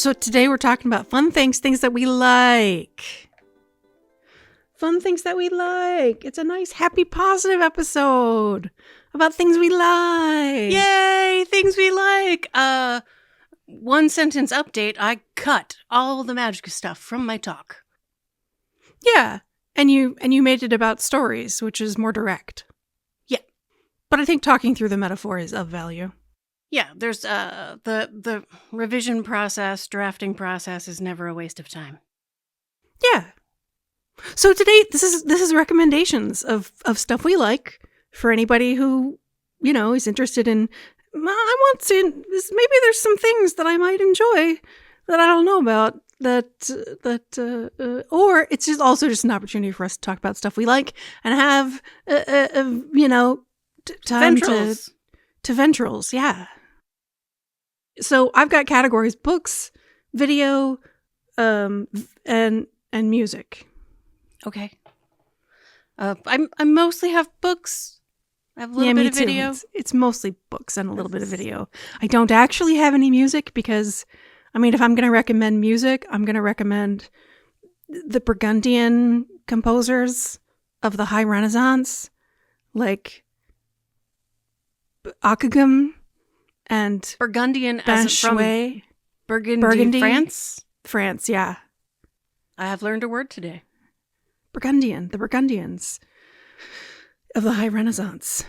So today we're talking about fun things that we like. Fun things that we like. It's a nice, happy, positive episode about things we like. Yay, things we like. One sentence update. I cut all the magic stuff from my talk. Yeah. And you made it about stories, which is more direct. Yeah. But I think talking through the metaphor is of value. Yeah, there's the revision process, drafting process is never a waste of time. Yeah. So today this is recommendations of stuff we like for anybody who, is interested in I want to maybe there's some things that I might enjoy that I don't know about or it's just also just an opportunity for us to talk about stuff we like and have time Ventrals. to ventrals, yeah. So I've got categories: books, video, and music. Okay. I mostly have books. I have a little bit of video. It's mostly books and a little bit of video. I don't actually have any music because, if I'm going to recommend music, I'm going to recommend the Burgundian composers of the High Renaissance, like Ockeghem and Burgundian as from Burgundy, France, yeah. I have learned a word today. The Burgundians of the High Renaissance.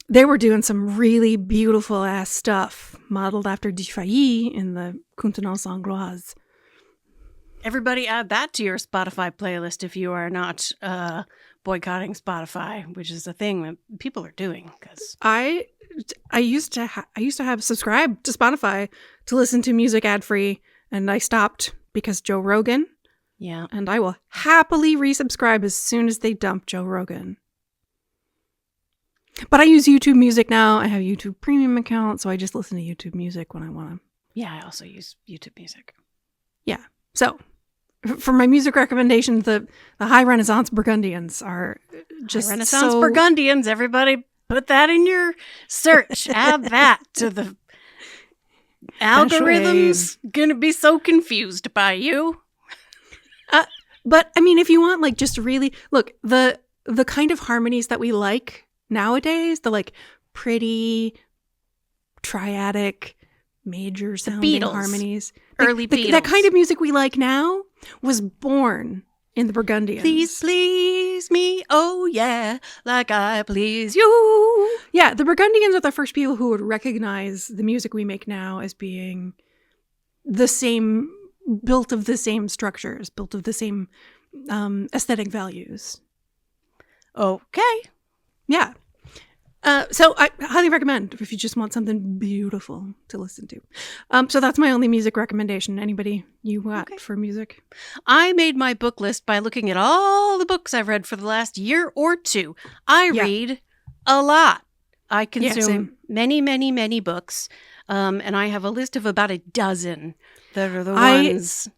They were doing some really beautiful ass stuff, modeled after Dufay in the Contenance Angloise. Everybody add that to your Spotify playlist if you are not boycotting Spotify, which is a thing that people are doing. Because I used to have subscribed to Spotify to listen to music ad free, and I stopped because Joe Rogan. Yeah, and I will happily resubscribe as soon as they dump Joe Rogan. But I use YouTube Music now. I have a YouTube Premium account, so I just listen to YouTube Music when I want to. Yeah, I also use YouTube Music. Yeah. So, for my music recommendations, the High Renaissance Burgundians are just High Renaissance Burgundians. Everybody put that in your search. Add that to the algorithm's gonna be so confused by you. But if you want just really look, the kind of harmonies that we like nowadays, the pretty triadic major sounding harmonies, early Beatles. That kind of music we like now was born in the Burgundians. Please please me, oh yeah, like I please you. Yeah, the Burgundians are the first people who would recognize the music we make now as being the same, built of the same structures, built of the same aesthetic values. Okay. Yeah. So I highly recommend if you just want something beautiful to listen to. So that's my only music recommendation. Anybody you got for music? I made my book list by looking at all the books I've read for the last year or two. I read a lot. I consume many, many, many books. And I have a list of about a dozen that are the ones.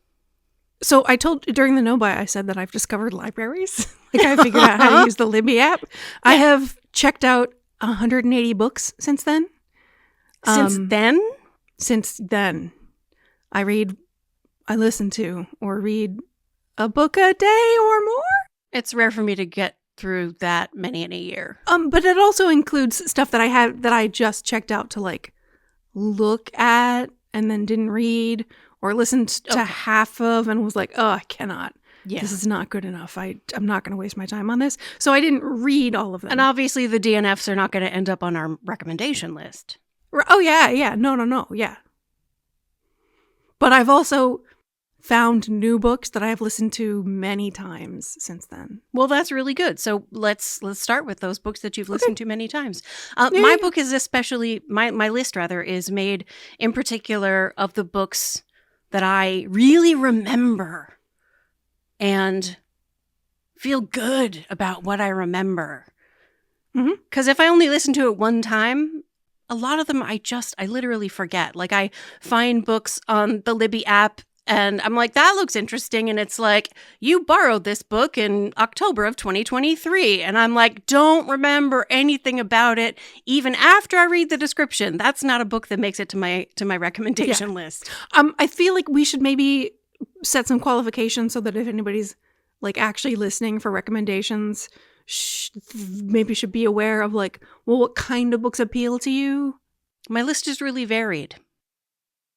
So I told during the No Buy, I said that I've discovered libraries. I figured out how to use the Libby app. Yeah. I have checked out 180 books since then. Since then? I listen to or read a book a day or more. It's rare for me to get through that many in a year. But it also includes stuff that I just checked out to look at and then didn't read or listened to half of and was like, oh, I cannot. Yeah. This is not good enough. I'm not going to waste my time on this. So I didn't read all of them. And obviously the DNFs are not going to end up on our recommendation list. Oh, yeah, yeah. No, yeah. But I've also found new books that I've listened to many times since then. Well, that's really good. So let's start with those books that you've listened to many times. My book is especially, my list rather, is made in particular of the books that I really remember and feel good about what I remember. Because if I only listen to it one time, a lot of them I literally forget. I find books on the Libby app And I'm like, that looks interesting. And it's like, you borrowed this book in October of 2023. And I'm like, don't remember anything about it, even after I read the description. That's not a book that makes it to my recommendation list. I feel like we should maybe set some qualifications so that if anybody's like actually listening for recommendations, maybe should be aware of like, well, what kind of books appeal to you? My list is really varied.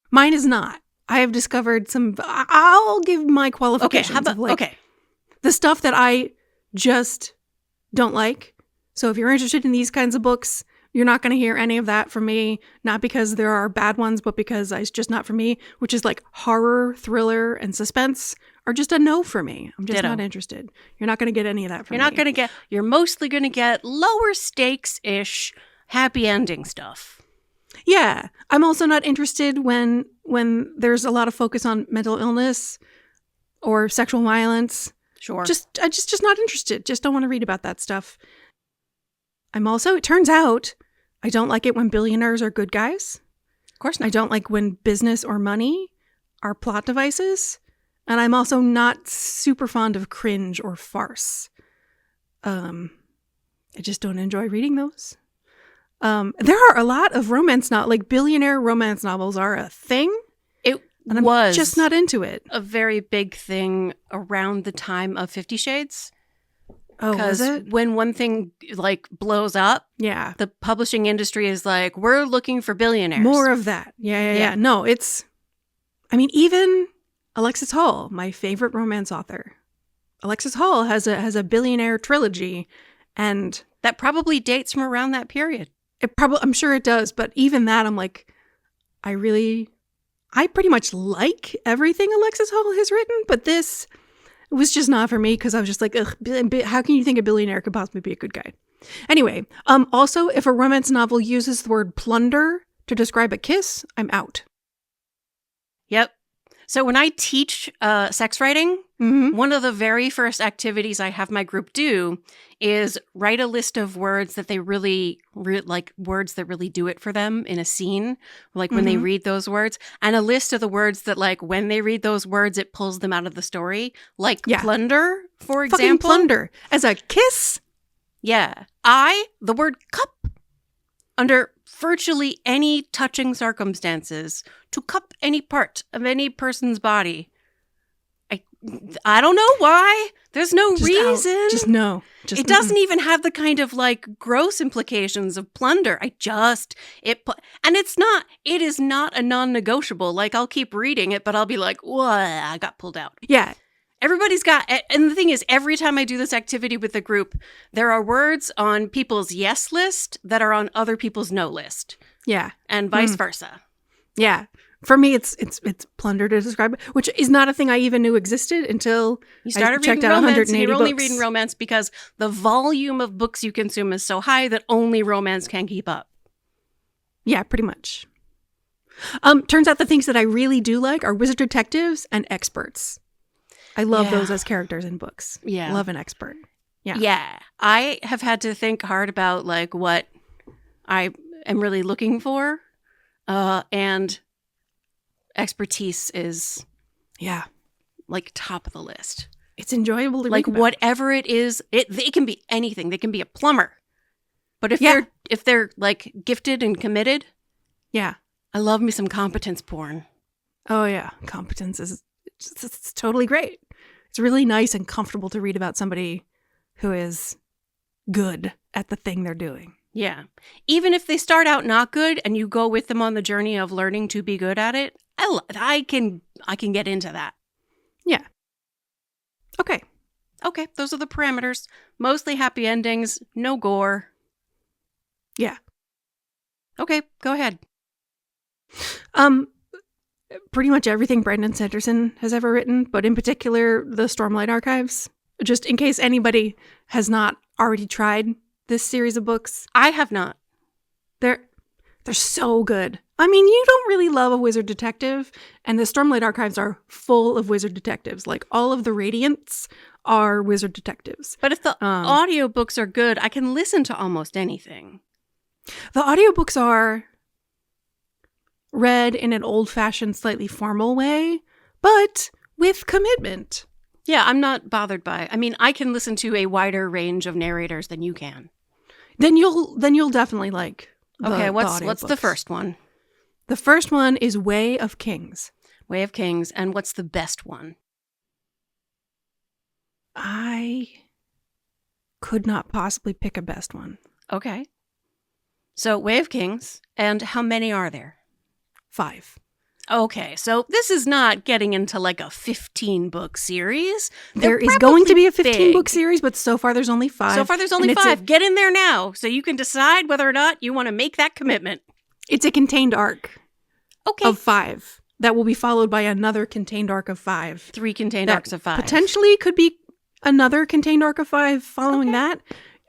Mine is not. I have discovered some. I'll give my qualifications. Okay, how about of like, the stuff that I just don't like. So if you're interested in these kinds of books, you're not going to hear any of that from me. Not because there are bad ones, but because it's just not for me. Which is like horror, thriller, and suspense are just a no for me. I'm just not interested. You're not going to get any of that from me. You're not going to get. You're mostly going to get lower stakes-ish, happy ending stuff. Yeah, I'm also not interested when there's a lot of focus on mental illness or sexual violence. Sure. I'm just not interested. Just don't want to read about that stuff. It turns out, I don't like it when billionaires are good guys. Of course not. I don't like when business or money are plot devices. And I'm also not super fond of cringe or farce. I just don't enjoy reading those. There are a lot of billionaire romance novels are a thing. And I'm just not into it. A very big thing around the time of 50 Shades. Oh, was it? Because when one thing like blows up, yeah, the publishing industry is like, we're looking for billionaires. More of that. Yeah. No, even Alexis Hall, my favorite romance author. Alexis Hall has a billionaire trilogy, and that probably dates from around that period. I'm sure it does, but even that, I'm like, I pretty much like everything Alexis Hall has written, but this was just not for me because I was just like, ugh, how can you think a billionaire could possibly be a good guy? Anyway, also, if a romance novel uses the word plunder to describe a kiss, I'm out. Yep. So when I teach sex writing, one of the very first activities I have my group do is write a list of words that they really like, words that really do it for them in a scene, like when they read those words, and a list of the words that, like, when they read those words, it pulls them out of the story, like plunder, for example. Fucking plunder as a kiss? Yeah. The word cup, under virtually any touching circumstances, to cup any part of any person's body. I don't know why. There's no reason. Just no. It doesn't even have the kind of like gross implications of plunder. And it is not a non-negotiable. Like, I'll keep reading it, but I'll be like, whoa, I got pulled out. Yeah. Everybody's got, and the thing is, every time I do this activity with the group, there are words on people's yes list that are on other people's no list. Yeah. And vice versa. Yeah. For me, it's plunder to describe it, which is not a thing I even knew existed until you started checked reading out romance. 180 You're only books. reading romance because the volume of books you consume is so high that only romance can keep up. Yeah, pretty much. Turns out the things that I really do like are wizard detectives and experts. I love those as characters in books. Yeah. Love an expert. Yeah. Yeah. I have had to think hard about like what I am really looking for. And expertise is like top of the list. It's enjoyable to like read about. Whatever it is, it can be anything. They can be a plumber. But if they're like gifted and committed, I love me some competence porn. Oh yeah, competence is it's totally great. It's really nice and comfortable to read about somebody who is good at the thing they're doing. Yeah. Even if they start out not good and you go with them on the journey of learning to be good at it, I can get into that. Yeah. Okay, those are the parameters. Mostly happy endings, no gore. Yeah. Okay, go ahead. Pretty much everything Brandon Sanderson has ever written, but in particular the Stormlight Archives. Just in case anybody has not already tried this series of books. I have not. They're so good. I mean, you don't really love a wizard detective, and the Stormlight Archives are full of wizard detectives. Like, all of the Radiants are wizard detectives. But if the audiobooks are good, I can listen to almost anything. The audiobooks are read in an old-fashioned, slightly formal way, but with commitment. Yeah, I'm not bothered by. I mean, I can listen to a wider range of narrators than you can. Then you'll definitely like Okay, what's the first one? The first one is Way of Kings. Way of Kings, and what's the best one? I could not possibly pick a best one. Okay. So, Way of Kings, and how many are there? 5. Okay, so this is not getting into like a 15-book series. There is going to be a 15-book series, but so far there's only 5. So far there's only 5. Get in there now so you can decide whether or not you want to make that commitment. It's a contained arc of 5 that will be followed by another contained arc of 5. 3 contained arcs of 5. Potentially could be another contained arc of 5 following that,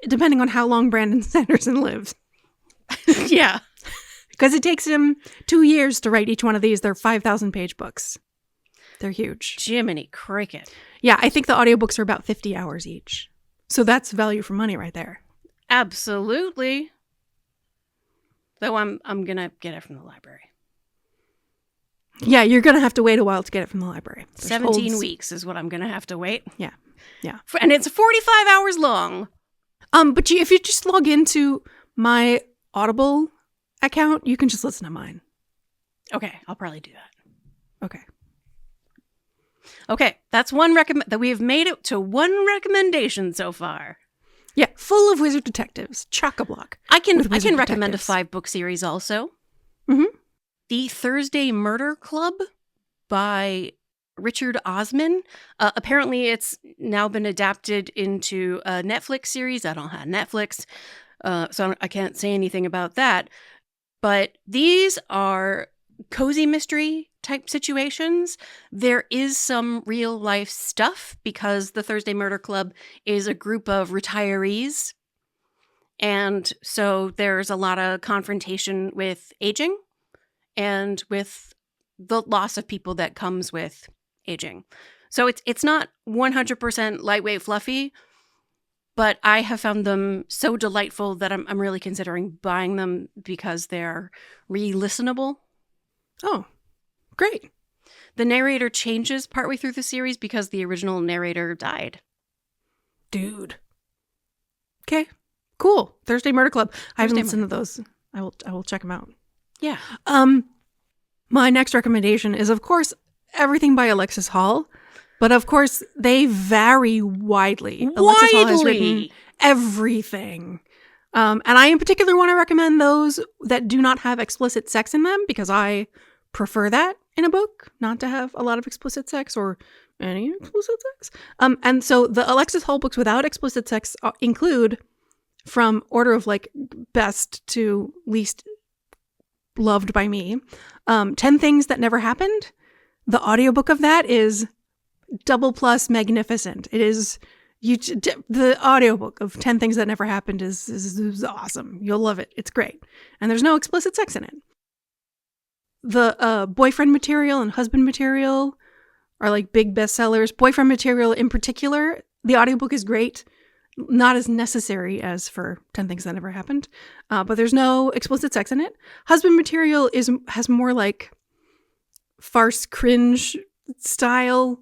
depending on how long Brandon Sanderson lives. Yeah. Because it takes him 2 years to write each one of these. They're 5,000-page books. They're huge. Jiminy cricket. Yeah, I think the audiobooks are about 50 hours each. So that's value for money right there. Absolutely. Though I'm going to get it from the library. Yeah, you're going to have to wait a while to get it from the library. There's 17 weeks is what I'm going to have to wait. Yeah. Yeah. And it's 45 hours long. But if you just log into my Audible account, you can just listen to mine. Okay, I'll probably do that. Okay. Okay, that's one that we have made it to one recommendation so far. Yeah, full of wizard detectives. Chock-a-block. I can recommend a 5-book series also. Mm-hmm. The Thursday Murder Club by Richard Osman. Apparently, it's now been adapted into a Netflix series. I don't have Netflix, so I can't say anything about that. But these are cozy mystery type situations. There is some real life stuff because the Thursday Murder Club is a group of retirees. And so there's a lot of confrontation with aging and with the loss of people that comes with aging. So it's not 100% lightweight fluffy, but I have found them so delightful that I'm really considering buying them because they're re-listenable. Oh, great. The narrator changes partway through the series because the original narrator died. Dude. Okay, cool. Thursday Murder Club. I haven't listened to those. I will check them out. Yeah. My next recommendation is, of course, everything by Alexis Hall. But of course, they vary widely. Alexis Hall has written everything. And I in particular want to recommend those that do not have explicit sex in them because I prefer that in a book, not to have a lot of explicit sex or any explicit sex. And so the Alexis Hall books without explicit sex include, from order of like best to least loved by me, 10 Things That Never Happened. The audiobook of that is double plus magnificent. It is the audiobook of 10 Things That Never Happened is awesome. You'll love it. It's great. And there's no explicit sex in it. The boyfriend material and husband material are like big bestsellers. Boyfriend material in particular, the audiobook is great. Not as necessary as for 10 Things That Never Happened. But there's no explicit sex in it. Husband material has more like farce cringe style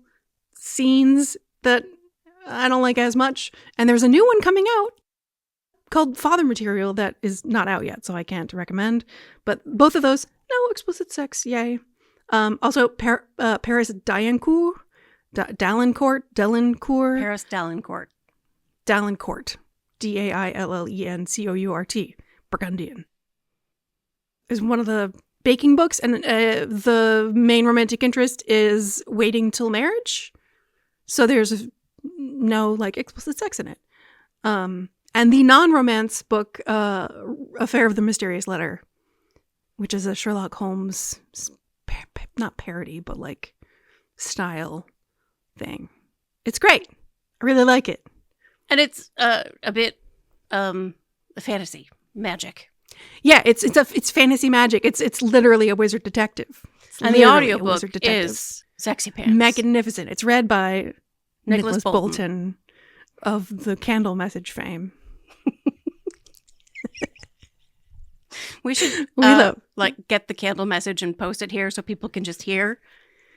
scenes that I don't like as much. And there's a new one coming out called Father Material that is not out yet, so I can't recommend. But both of those, no explicit sex, yay. Also, Paris Dallencourt. Paris Dallencourt. Dallencourt. Dallencourt. Burgundian. Is one of the baking books, and the main romantic interest is waiting till marriage. So there's no like explicit sex in it. And the non-romance book, Affair of the Mysterious Letter, which is a Sherlock Holmes, not parody, but like style thing. It's great. I really like it. And it's a bit fantasy magic. Yeah, it's fantasy magic. It's literally a wizard detective. And the audiobook is Sexy Pants. Magnificent. It's read by Nicholas Bolton of the Candle Message fame. We should get the Candle Message and post it here so people can just hear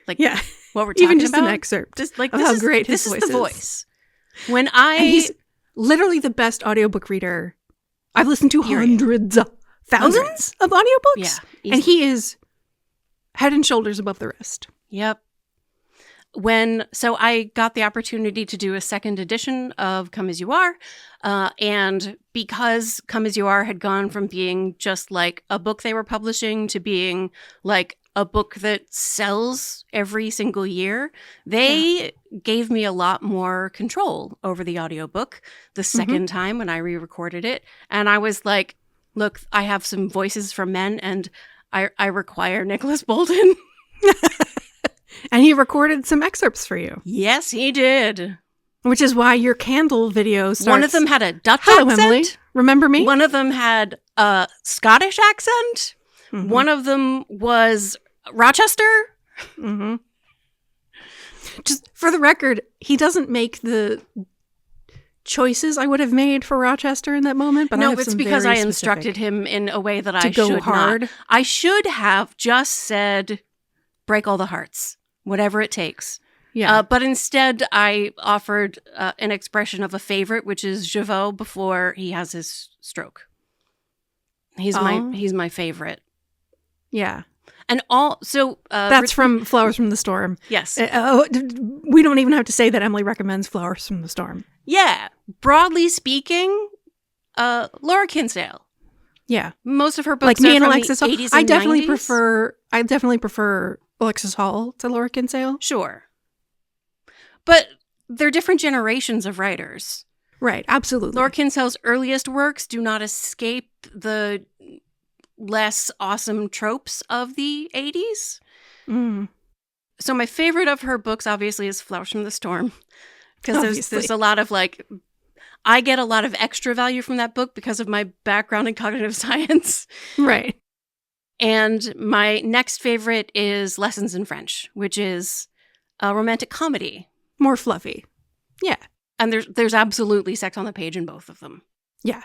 like Yeah. what we're talking Even just about. an excerpt Just like of how great his this voice is the is. voice. When And he's literally the best audiobook reader. I've listened to Period. thousands of audiobooks. Yeah, And easily. he is head and shoulders above the rest. Yep. So I got the opportunity to do a second edition of Come As You Are, and because Come As You Are had gone from being just like a book they were publishing to being like a book that sells every single year, they gave me a lot more control over the audiobook the second time when I re-recorded it. And I was like, look, I have some voices from men and I require Nicholas Bolton. And he recorded some excerpts for you, Yes, he did. which is why your candle video starts. One of them had a Dutch Hello, accent. Emily. Remember me? One of them had a Scottish accent. Mhm. One of them was Rochester. Mm-hmm. Just for the record, he doesn't make the choices I would have made for Rochester in that moment. But I No, have it's some because very I instructed specific him in a way that to I go should hard. not. I should have just said, "Break all the hearts, whatever it takes." Yeah, But instead, I offered an expression of a favorite, which is Javot before he has his stroke. He's my favorite. yeah. And That's from Flowers from the Storm. yes. We don't even have to say that Emily recommends Flowers from the Storm. Yeah. Broadly speaking, Laura Kinsale. Yeah, Most of her books like are me and from Alexis the Hall. 80s I and definitely 90s. prefer Alexis Hall to Laura Kinsale. Sure. But they're different generations of writers. Right, absolutely. Laura Kinsale's earliest works do not escape the less awesome tropes of the 80s. Mm. So my favorite of her books, obviously, is Flowers from the Storm. Because Obviously. there's a lot of like, I get a lot of extra value from that book because of my background in cognitive science. Right. And my next favorite is Lessons in French, which is a romantic comedy. More fluffy. Yeah. And there's absolutely sex on the page in both of them. Yeah.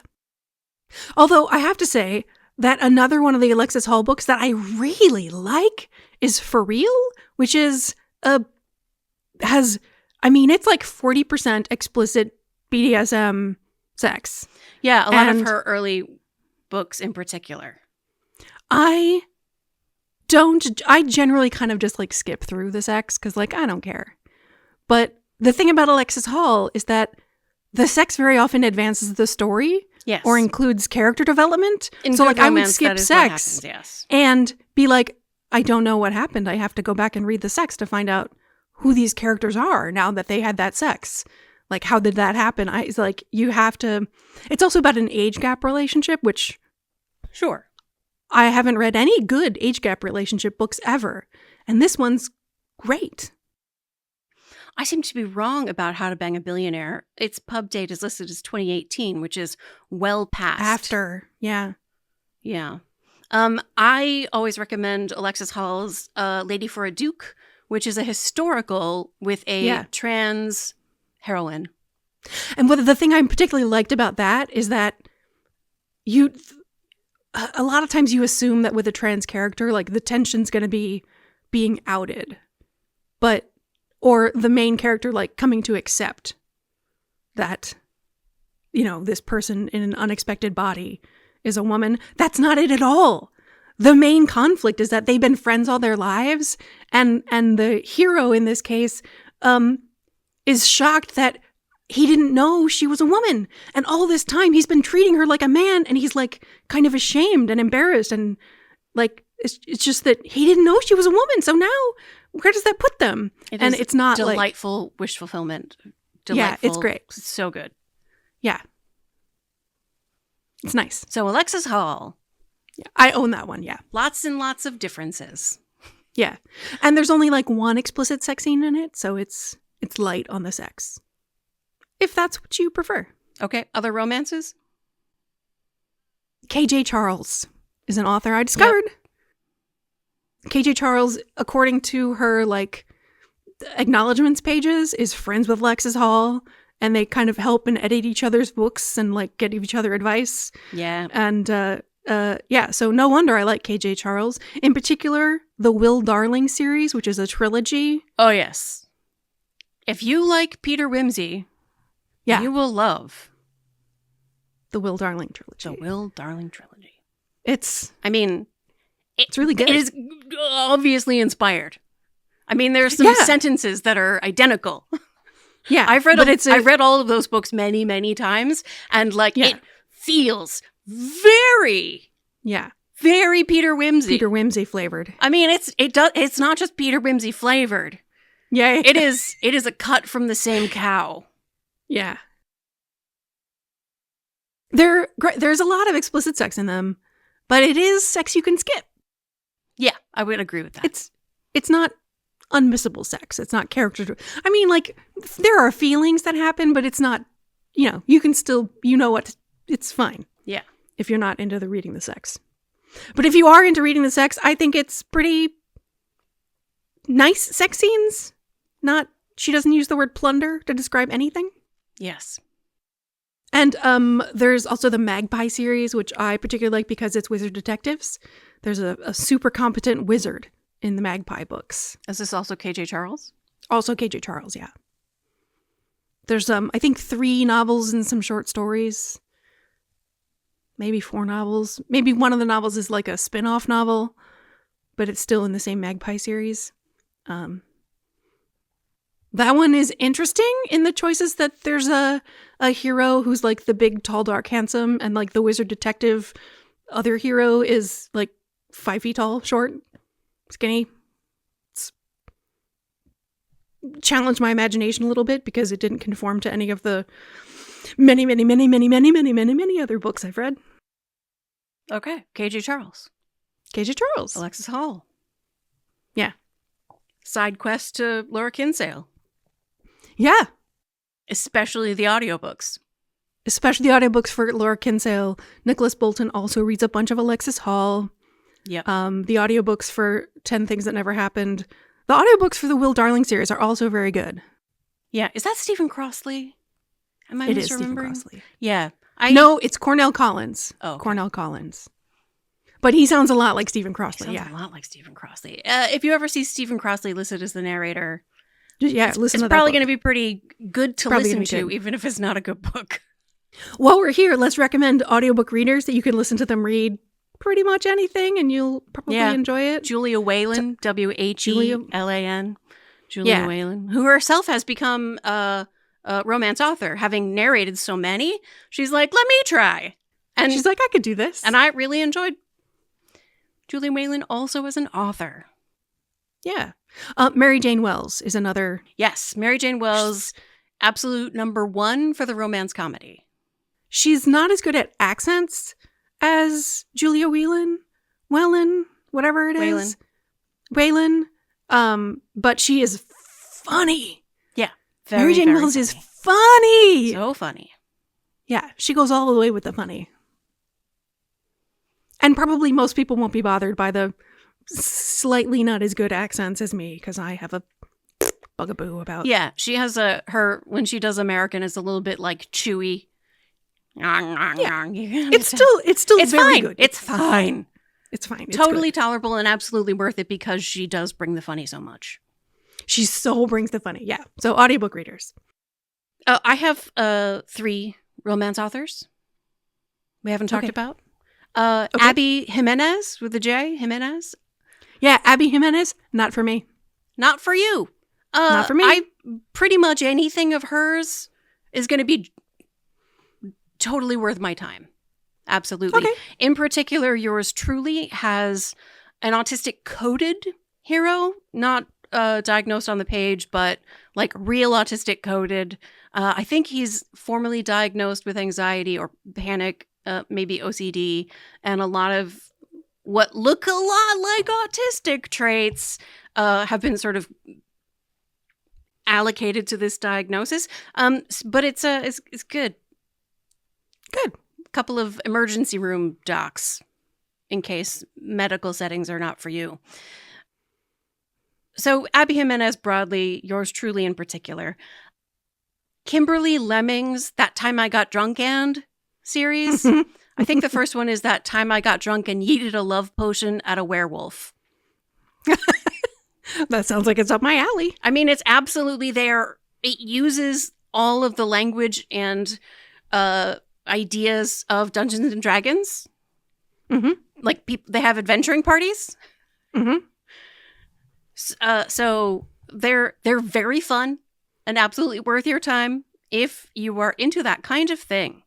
Although I have to say that another one of the Alexis Hall books that I really like is For Real, which is it's like 40% explicit BDSM sex. Yeah, a lot of And- her early books in particular. I generally kind of just like skip through the sex because like I don't care. But the thing about Alexis Hall is that the sex very often advances the story Yes. or includes character development. In So good like I would romance, skip that is what sex happens, yes. and be like, I don't know what happened. I have to go back and read the sex to find out who these characters are now that they had that sex. Like, how did that happen? It's like, you have to, it's also about an age gap relationship, which Sure. I haven't read any good age gap relationship books ever. And this one's great. I seem to be wrong about How to Bang a Billionaire. Its pub date is listed as 2018, which is well past. After, yeah. Yeah. I always recommend Alexis Hall's Lady for a Duke, which is a historical with a Yeah. trans heroine. And the thing I particularly liked about that is that a lot of times you assume that with a trans character, like the tension's going to be being outed, or the main character like coming to accept that, this person in an unexpected body is a woman. That's not it at all. The main conflict is that they've been friends all their lives, and the hero in this case is shocked that he didn't know she was a woman. And all this time he's been treating her like a man, and he's like kind of ashamed and embarrassed, and like it's just that he didn't know she was a woman. So now where does that put them? And it's not delightful wish fulfillment. Yeah, it's great. So good. Yeah. It's nice. So Alexis Hall, Yeah. I own that one, yeah. lots and lots of differences. Yeah. And there's only like one explicit sex scene in it, so it's light on the sex. If that's what you prefer. Okay, other romances? KJ Charles is an author I discovered. KJ Charles, according to her like acknowledgements pages, is friends with Alexis Hall, and they kind of help and edit each other's books and like get each other advice. Yeah. And Yeah, so no wonder I like KJ Charles. In particular, the Will Darling series, which is a trilogy. Oh, yes. If you like Peter Wimsey, you will love the Will Darling trilogy. The Will Darling trilogy. It's really good. It is obviously inspired. I mean, there's some sentences that are identical. Yeah, I've read all of those books many, many times, and it feels very Peter Wimsey. Peter Wimsey flavored. I mean, it's not just Peter Wimsey flavored. Yeah. It is a cut from the same cow. Yeah. There's a lot of explicit sex in them, but it is sex you can skip. Yeah, I would agree with that. It's not unmissable sex. It's not character. I mean, there are feelings that happen, but it's not, you can still, it's fine. Yeah. If you're not into reading the sex. But if you are into reading the sex, I think it's pretty nice sex scenes. She doesn't use the word plunder to describe anything. Yes. And there's also the Magpie series, which I particularly like because it's wizard detectives. There's a super competent wizard in the Magpie books. Is this also KJ Charles? Also KJ Charles, yeah. There's, I think 3 novels and some short stories. Maybe 4 novels. Maybe one of the novels is like a spin-off novel, but it's still in the same Magpie series. That one is interesting in the choices that there's a hero who's like the big, tall, dark, handsome, and like the wizard detective other hero is like 5 feet tall, short, skinny. It's challenged my imagination a little bit because it didn't conform to any of the many, many, many, many, many, many, many, many other books I've read. Okay. KJ Charles. KJ Charles. Alexis Hall. Yeah. Side quest to Laura Kinsale. Yeah. Especially the audiobooks. Especially the audiobooks for Laura Kinsale. Nicholas Bolton also reads a bunch of Alexis Hall. Yep. The audiobooks for 10 Things That Never Happened. The audiobooks for the Will Darling series are also very good. Yeah. Is that Stephen Crossley? Am I misremembering? It is Stephen Crossley. Yeah. No, it's Cornell Collins. Oh, okay. Cornell Collins. But he sounds a lot like Stephen Crossley. He sounds a lot like Stephen Crossley. If you ever see Stephen Crossley listed as the narrator, listen to that. It's probably going to be pretty good to listen to, even if it's not a good book. While we're here, let's recommend audiobook readers that you can listen to them read pretty much anything, and you'll probably enjoy it. Julia Whelan, Whelan. Julia Whelan, who herself has become a romance author, having narrated so many. She's like, let me try. And she's like, I could do this. And I really enjoyed Julia Whelan also as an author. Yeah. Mary Jane Wells is another. Yes, Mary Jane Wells, absolute number 1 for the romance comedy. She's not as good at accents as Julia Whelan, whatever it is. Whelan. But she is funny. Yeah. Mary Jane Wells is funny. So funny. Yeah, she goes all the way with the funny. And probably most people won't be bothered by the slightly not as good accents as me, because I have a bugaboo about. Yeah, she has when she does American, is a little bit like chewy. Yeah. It's still very fine. good. It's fine. It's fine. It's totally good. Tolerable and absolutely worth it because she does bring the funny so much. She so brings the funny. Yeah. So audiobook readers. I have 3 romance authors we haven't talked about. Abby Jimenez with a J. Jimenez. Yeah, Abby Jimenez. Not for me. Not for you. Not for me. Pretty much anything of hers is going to be totally worth my time. Absolutely. Okay. In particular, yours truly has an autistic coded hero, not diagnosed on the page, but like real autistic coded. I think he's formally diagnosed with anxiety or panic, maybe OCD, and a lot of what look a lot like autistic traits have been sort of allocated to this diagnosis. But it's good. Good. A couple of emergency room docs in case medical settings are not for you. So Abby Jimenez broadly, yours truly in particular. Kimberly Lemming's That Time I Got Drunk And series. I think the first one is that time I got drunk and yeeted a love potion at a werewolf. That sounds like it's up my alley. I mean, it's absolutely there. It uses all of the language and ideas of Dungeons and Dragons. Mm-hmm. Like, they have adventuring parties. Mm-hmm. So they're very fun and absolutely worth your time if you are into that kind of thing.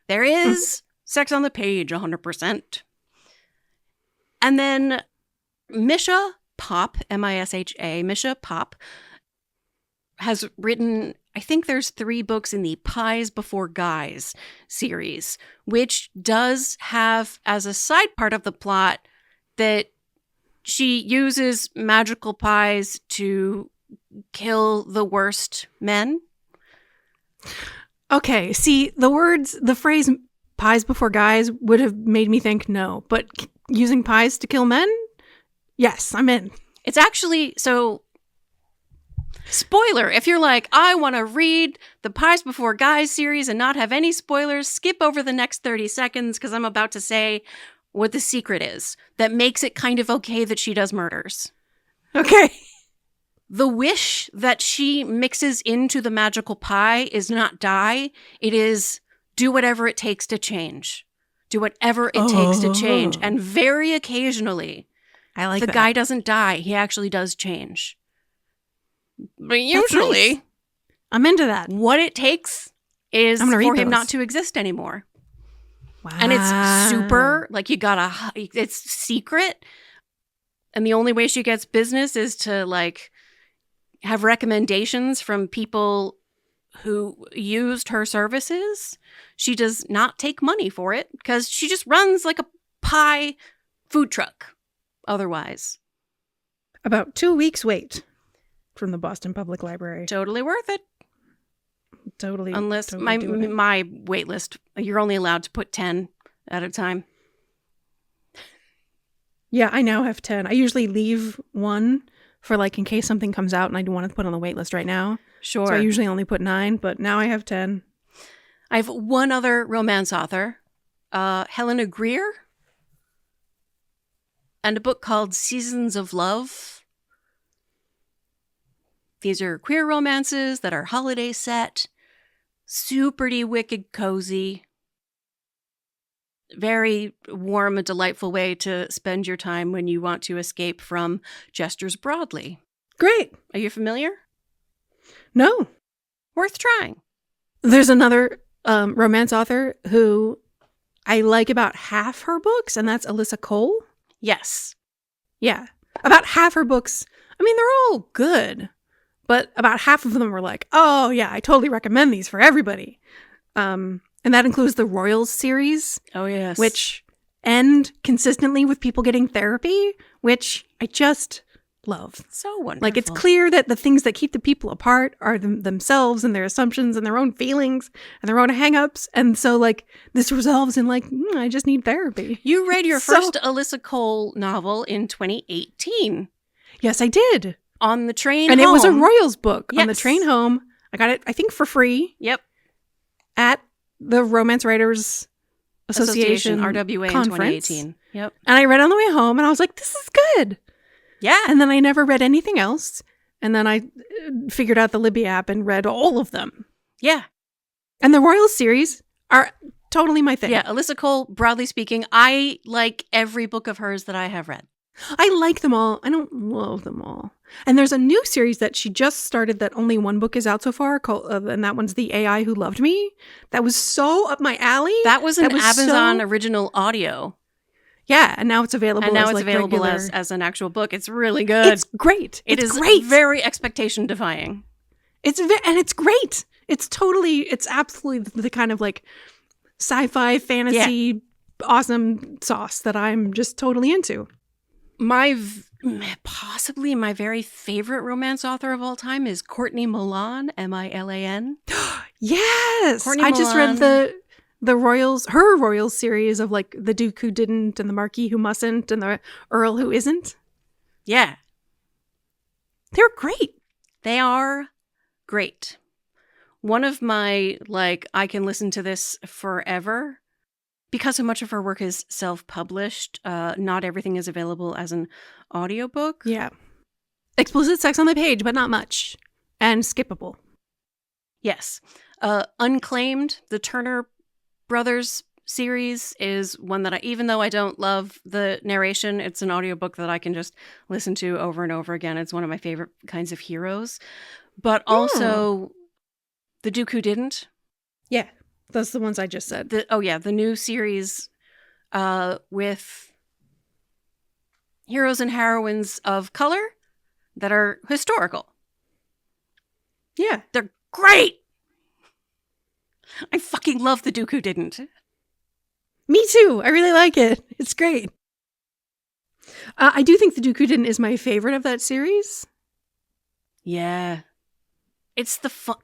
There is sex on the page, 100%. And then Misha Pop, M-I-S-H-A, Misha Pop, has written, I think there's 3 books in the Pies Before Guys series, which does have as a side part of the plot that she uses magical pies to kill the worst men. Okay, see, the phrase pies before guys would have made me think no, but using pies to kill men? Yes, I'm in. It's actually, so, spoiler, if you're like, I want to read the Pies Before Guys series and not have any spoilers, skip over the next 30 seconds because I'm about to say what the secret is that makes it kind of okay that she does murders. Okay. The wish that she mixes into the magical pie is not die. It is do whatever it takes to change. Do whatever it takes to change. And very occasionally, I like the that. guy doesn't die. He actually does change. But usually, nice. I'm into that. what it takes is for him not to exist anymore. Wow. And it's super, like, it's secret. And the only way she gets business is to, like, have recommendations from people who used her services. She does not take money for it because she just runs like a pie food truck otherwise. About 2 weeks wait from the Boston Public Library. Totally worth it. Totally. Unless totally my wait list, you're only allowed to put 10 at a time. Yeah, I now have 10. I usually leave one for, like, in case something comes out and I want to put on the wait list right now. Sure. So I usually only put 9, but now I have 10. I have one other romance author, Helena Greer, and a book called Seasons of Love. These are queer romances that are holiday set, super-y wicked cozy, very warm and delightful way to spend your time when you want to escape from gestures broadly. Great. Are you familiar? No. Worth trying. There's another romance author who I like about half her books, and that's Alyssa Cole. Yes. Yeah. About half her books, I mean, they're all good, but about half of them were like, oh, yeah, I totally recommend these for everybody. And that includes the Royals series. Oh, yes. Which end consistently with people getting therapy, which I just love. So wonderful. Like, it's clear that the things that keep the people apart are themselves and their assumptions and their own feelings and their own hangups. And so, like, this resolves in, like, I just need therapy. You read your first Alyssa Cole novel in 2018. Yes, I did. On the train and home. It was a Royals book. Yes. On the train home. I got it, I think, for free. Yep. At the Romance Writers Association RWA conference. in 2018. Yep. And I read on the way home and I was like, this is good. Yeah. And then I never read anything else. And then I figured out the Libby app and read all of them. Yeah. And the Royals series are totally my thing. Yeah. Alyssa Cole, broadly speaking, I like every book of hers that I have read. I like them all. I don't love them all. And there's a new series that she just started that only one book is out so far, called, and that one's The AI Who Loved Me. That was so up my alley. That was an Amazon original audio. Yeah, and now it's available. And now as, it's like, available regular... as an actual book. It's really good. It's great. It is great. Very expectation defying. And it's great. It's absolutely the kind of, like, sci-fi fantasy awesome sauce that I'm just totally into. Possibly my very favorite romance author of all time is Courtney Milan, Milan. Yes. Courtney I just Milan. read the her Royals series of, like, the Duke Who Didn't and the Marquis Who Mustn't and the Earl Who Isn't. Yeah. They're great. They are great. One of my, like, I can listen to this forever because so much of her work is self-published, not everything is available as an audiobook. Yeah. Explicit sex on the page, but not much. And skippable. Yes. Unclaimed, the Turner Brothers series, is one that even though I don't love the narration, it's an audiobook that I can just listen to over and over again. It's one of my favorite kinds of heroes. But also The Duke Who Didn't. Yeah. That's the ones I just said. The new series with heroes and heroines of color that are historical. Yeah. They're great. I fucking love The Duke Who Didn't. Me too. I really like it. It's great. I do think The Duke Who Didn't is my favorite of that series. Yeah. It's the funny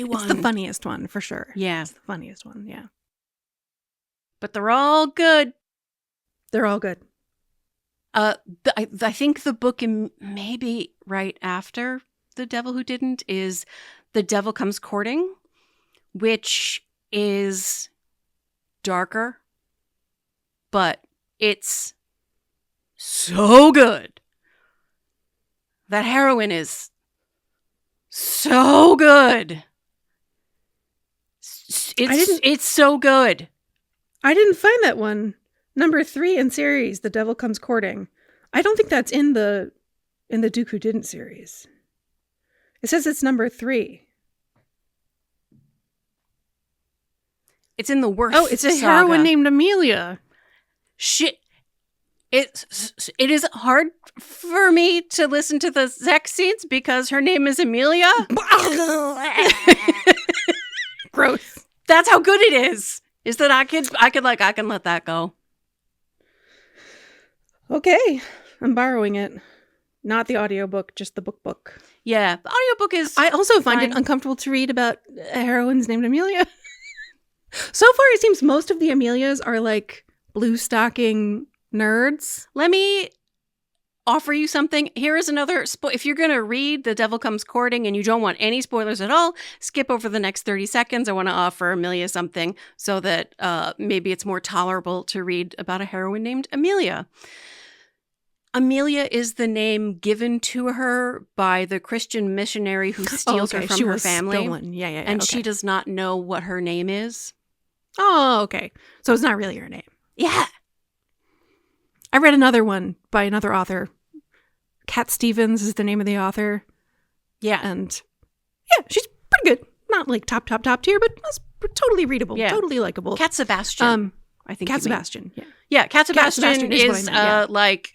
one. It's the funniest one, for sure. Yeah. It's the funniest one, yeah. But they're all good. They're all good. I think the book maybe right after The Devil Who Didn't is The Devil Comes Courting, which is darker, but it's so good. That heroine is so good. It's so good. I didn't find that one. Number 3 in series, The Devil Comes Courting. I don't think that's in the Duke Who Didn't series. It says it's number 3. It's in the worst. Oh, it's a saga. heroine named Amelia. Shit. It is hard for me to listen to the sex scenes because her name is Amelia. Gross. That's how good it is. Is that I can let that go. Okay. I'm borrowing it. Not the audiobook, just the book. Yeah, the audiobook is I also find fine. it uncomfortable to read about heroines named Amelia. So far, it seems most of the Amelias are like blue stocking nerds. Let me offer you something. Here is another if you're going to read The Devil Comes Courting and you don't want any spoilers at all, skip over the next 30 seconds. I want to offer Amelia something so that maybe it's more tolerable to read about a heroine named Amelia. Amelia is the name given to her by the Christian missionary who steals her from her family. Stolen. Yeah. And she does not know what her name is. Oh, okay. So it's not really her name. Yeah. I read another one by another author. Cat Stevens is the name of the author. Yeah. And yeah, she's pretty good. Not like top tier, but totally readable. Yeah. Totally likable. Cat Sebastian. I think Cat Sebastian. Yeah. Yeah. Cat Sebastian is like,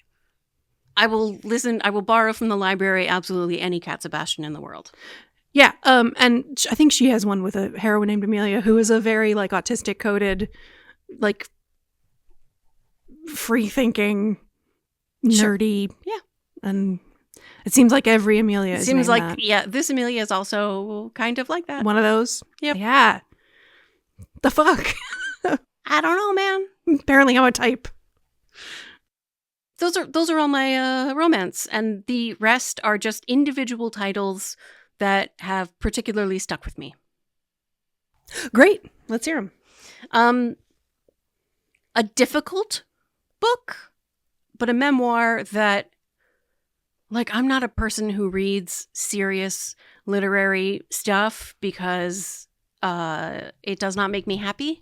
I will borrow from the library absolutely any Cat Sebastian in the world. Yeah, and I think she has one with a heroine named Amelia who is a very like autistic coded, like free thinking, nerdy. Sure. Yeah, and it seems like every Amelia. Seems like that. Yeah, this Amelia is also kind of like that. One of those. Yep. Yeah. The fuck. I don't know, man. Apparently, I'm a type. Those are all my romance, and the rest are just individual titles that have particularly stuck with me. Great. Let's hear them. A difficult book, but a memoir that, like, I'm not a person who reads serious literary stuff because it does not make me happy.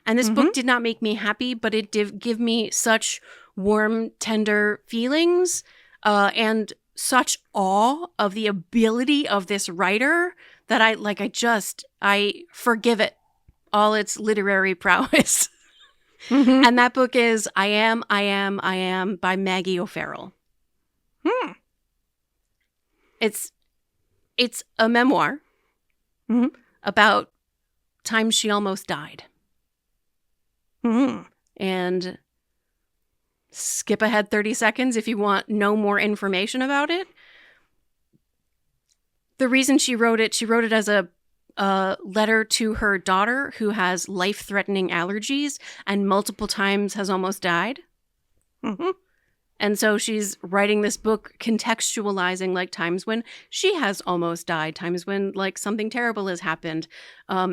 And this book did not make me happy, but it did give me such warm, tender feelings and such awe of the ability of this writer that I forgive it all its literary prowess. And that book is I Am by Maggie O'Farrell. It's a memoir about times she almost died. And skip ahead 30 seconds if you want no more information about it. The reason she wrote it as a letter to her daughter who has life-threatening allergies and multiple times has almost died. And so she's writing this book contextualizing like times when she has almost died, times when like something terrible has happened,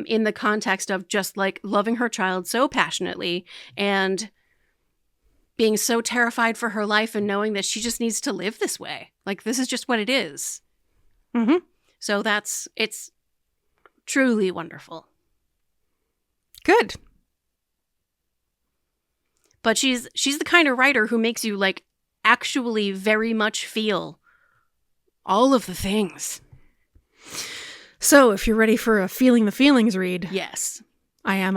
in the context of just like loving her child so passionately and being so terrified for her life and knowing that she just needs to live this way. Like, this is just what it is. Mm-hmm. So it's truly wonderful. Good. But she's the kind of writer who makes you like actually very much feel all of the things. So if you're ready for a Feeling the Feelings read. Yes. I am.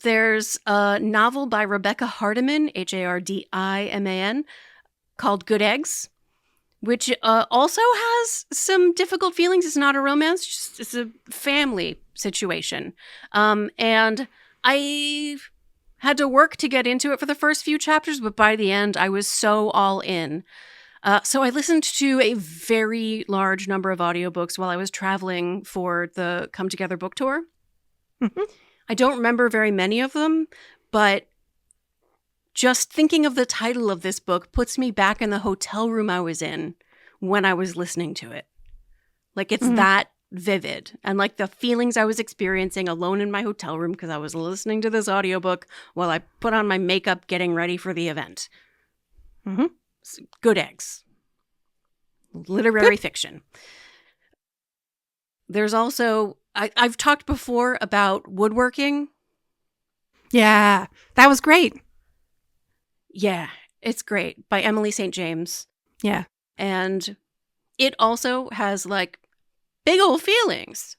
There's a novel by Rebecca Hardiman, Hardiman, called Good Eggs, which also has some difficult feelings. It's not a romance, it's a family situation. And I had to work to get into it for the first few chapters, but by the end, I was so all in. So I listened to a very large number of audiobooks while I was traveling for the Come Together book tour. Mm-hmm. I don't remember very many of them, but just thinking of the title of this book puts me back in the hotel room I was in when I was listening to it. Like, it's that vivid. And like the feelings I was experiencing alone in my hotel room because I was listening to this audiobook while I put on my makeup getting ready for the event. Mm-hmm. Good Eggs. Literary fiction. There's also, I've talked before about Woodworking. Yeah, that was great. Yeah, it's great, by Emily St. James. Yeah. And it also has like big old feelings.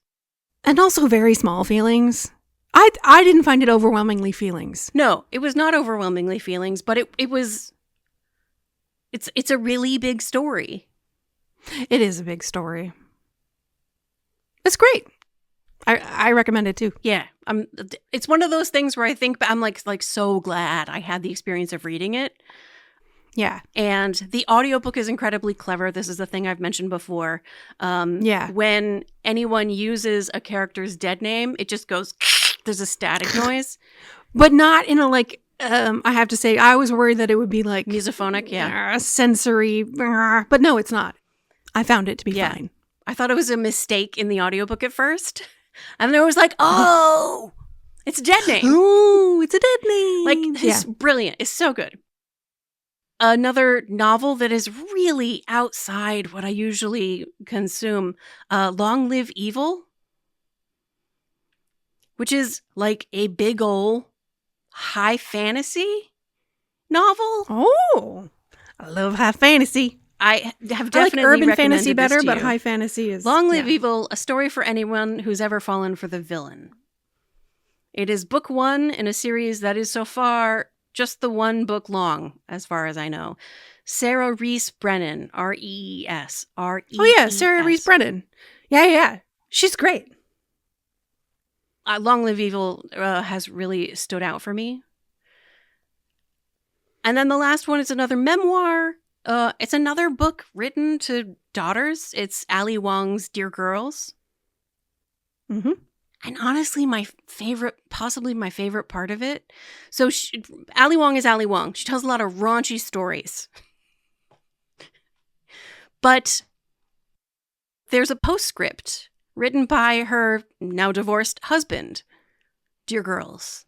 And also very small feelings. I didn't find it overwhelmingly feelings. No, it was not overwhelmingly feelings, but it was, it's a really big story. It is a big story. It's great. I recommend it too. Yeah, it's one of those things where I think I'm like so glad I had the experience of reading it. Yeah. And the audiobook is incredibly clever. This is the thing I've mentioned before. Yeah. When anyone uses a character's dead name, it just goes, there's a static noise. But not in a like, I have to say, I was worried that it would be like Misophonic, yeah. Sensory, but no, it's not. I found it to be fine. I thought it was a mistake in the audiobook at first. And then I was like, oh, it's a dead name. Oh, it's a dead name. Like, it's brilliant. It's so good. Another novel that is really outside what I usually consume, Long Live Evil, which is like a big ol' high fantasy novel. Oh, I love high fantasy. I have definitely I like urban recommended fantasy better, this to but you. high fantasy is... Long Live Evil, a story for anyone who's ever fallen for the villain. It is book 1 in a series that is so far just the one book long, as far as I know. Sarah Rees Brennan, R-E-E-S. R-E-E-S. Oh yeah, Sarah Rees Brennan. Yeah. She's great. Long Live Evil has really stood out for me. And then the last one is another memoir. It's another book written to daughters. It's Ali Wong's Dear Girls. Mm-hmm. And honestly, possibly my favorite part of it. So Ali Wong is Ali Wong. She tells a lot of raunchy stories. But there's a postscript written by her now divorced husband, Dear Girls.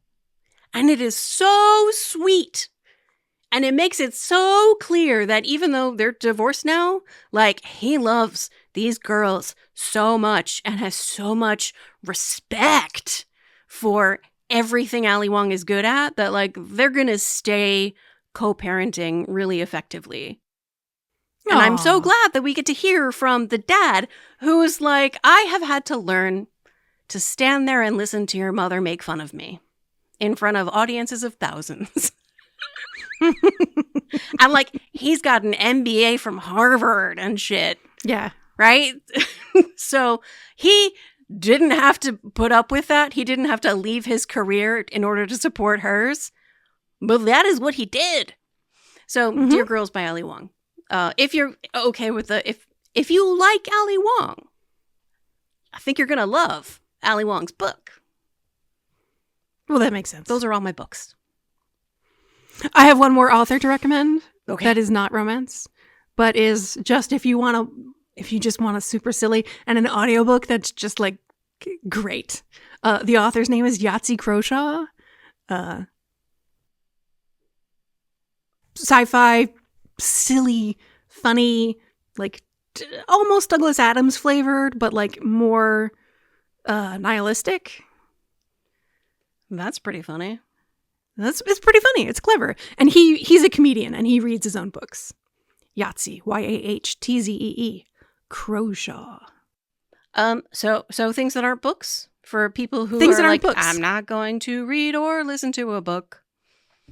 And it is so sweet. And it makes it so clear that even though they're divorced now, like, he loves these girls so much and has so much respect for everything Ali Wong is good at that, like, they're going to stay co-parenting really effectively. And I'm so glad that we get to hear from the dad who's like, I have had to learn to stand there and listen to your mother make fun of me in front of audiences of thousands. And like, he's got an MBA from Harvard and shit. Yeah. Right? So he didn't have to put up with that. He didn't have to leave his career in order to support hers. But that is what he did. So, Dear Girls by Ali Wong. If you're okay with if you like Ali Wong, I think you're going to love Ali Wong's book. Well, that makes sense. Those are all my books. I have one more author to recommend. Okay. That is not romance, but is just if you just want a super silly and an audiobook that's just like great. The author's name is Yahtzee Croshaw. Sci-fi, silly, funny, like almost Douglas Adams flavored, but like more nihilistic. That's pretty funny. It's pretty funny. It's clever. And he's a comedian and he reads his own books. Yahtzee, Yahtzee, Croshaw. So things that aren't books for people who Things are that aren't like, books. I'm not going to read or listen to a book.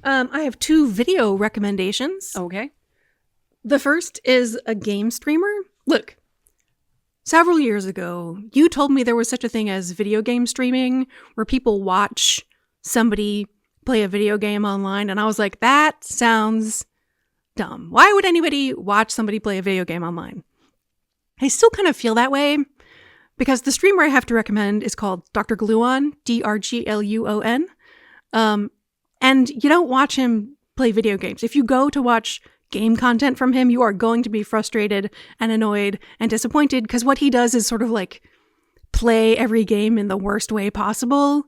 I have 2 video recommendations. Okay. The first is a game streamer. Look, several years ago, you told me there was such a thing as video game streaming where people watch somebody play a video game online. And I was like, that sounds dumb. Why would anybody watch somebody play a video game online? I still kind of feel that way because the streamer I have to recommend is called Dr. Gluon, Drgluon. And you don't watch him play video games. If you go to watch game content from him, you are going to be frustrated and annoyed and disappointed because what he does is sort of like play every game in the worst way possible,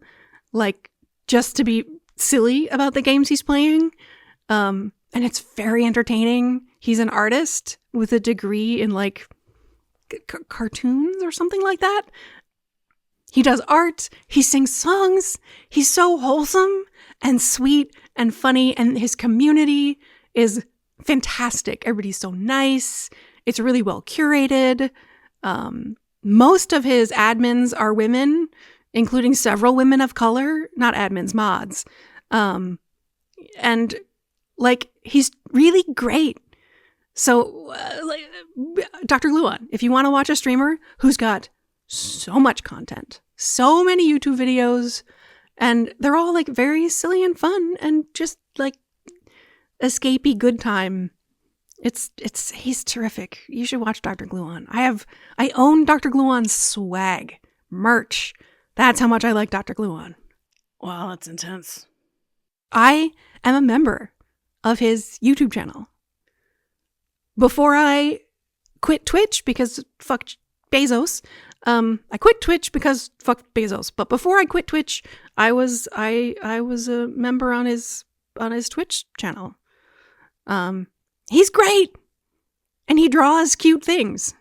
like just to be silly about the games he's playing. And it's very entertaining. He's an artist with a degree in like cartoons or something like that. He does art. He sings songs. He's so wholesome and sweet and funny. And his community is fantastic. Everybody's so nice. It's really well curated. Most of his admins are women, including several women of color, not admins, mods. And like, he's really great. So, Dr. Gluon, if you want to watch a streamer who's got so much content, so many YouTube videos, and they're all like very silly and fun and just like escapey good time. He's terrific. You should watch Dr. Gluon. I own Dr. Gluon's swag, merch. That's how much I like Dr. Gluon. Wow, that's intense. I am a member of his YouTube channel. Before I quit Twitch because fuck Bezos, I quit Twitch because fuck Bezos. But before I quit Twitch, I was a member on his Twitch channel. He's great, and he draws cute things.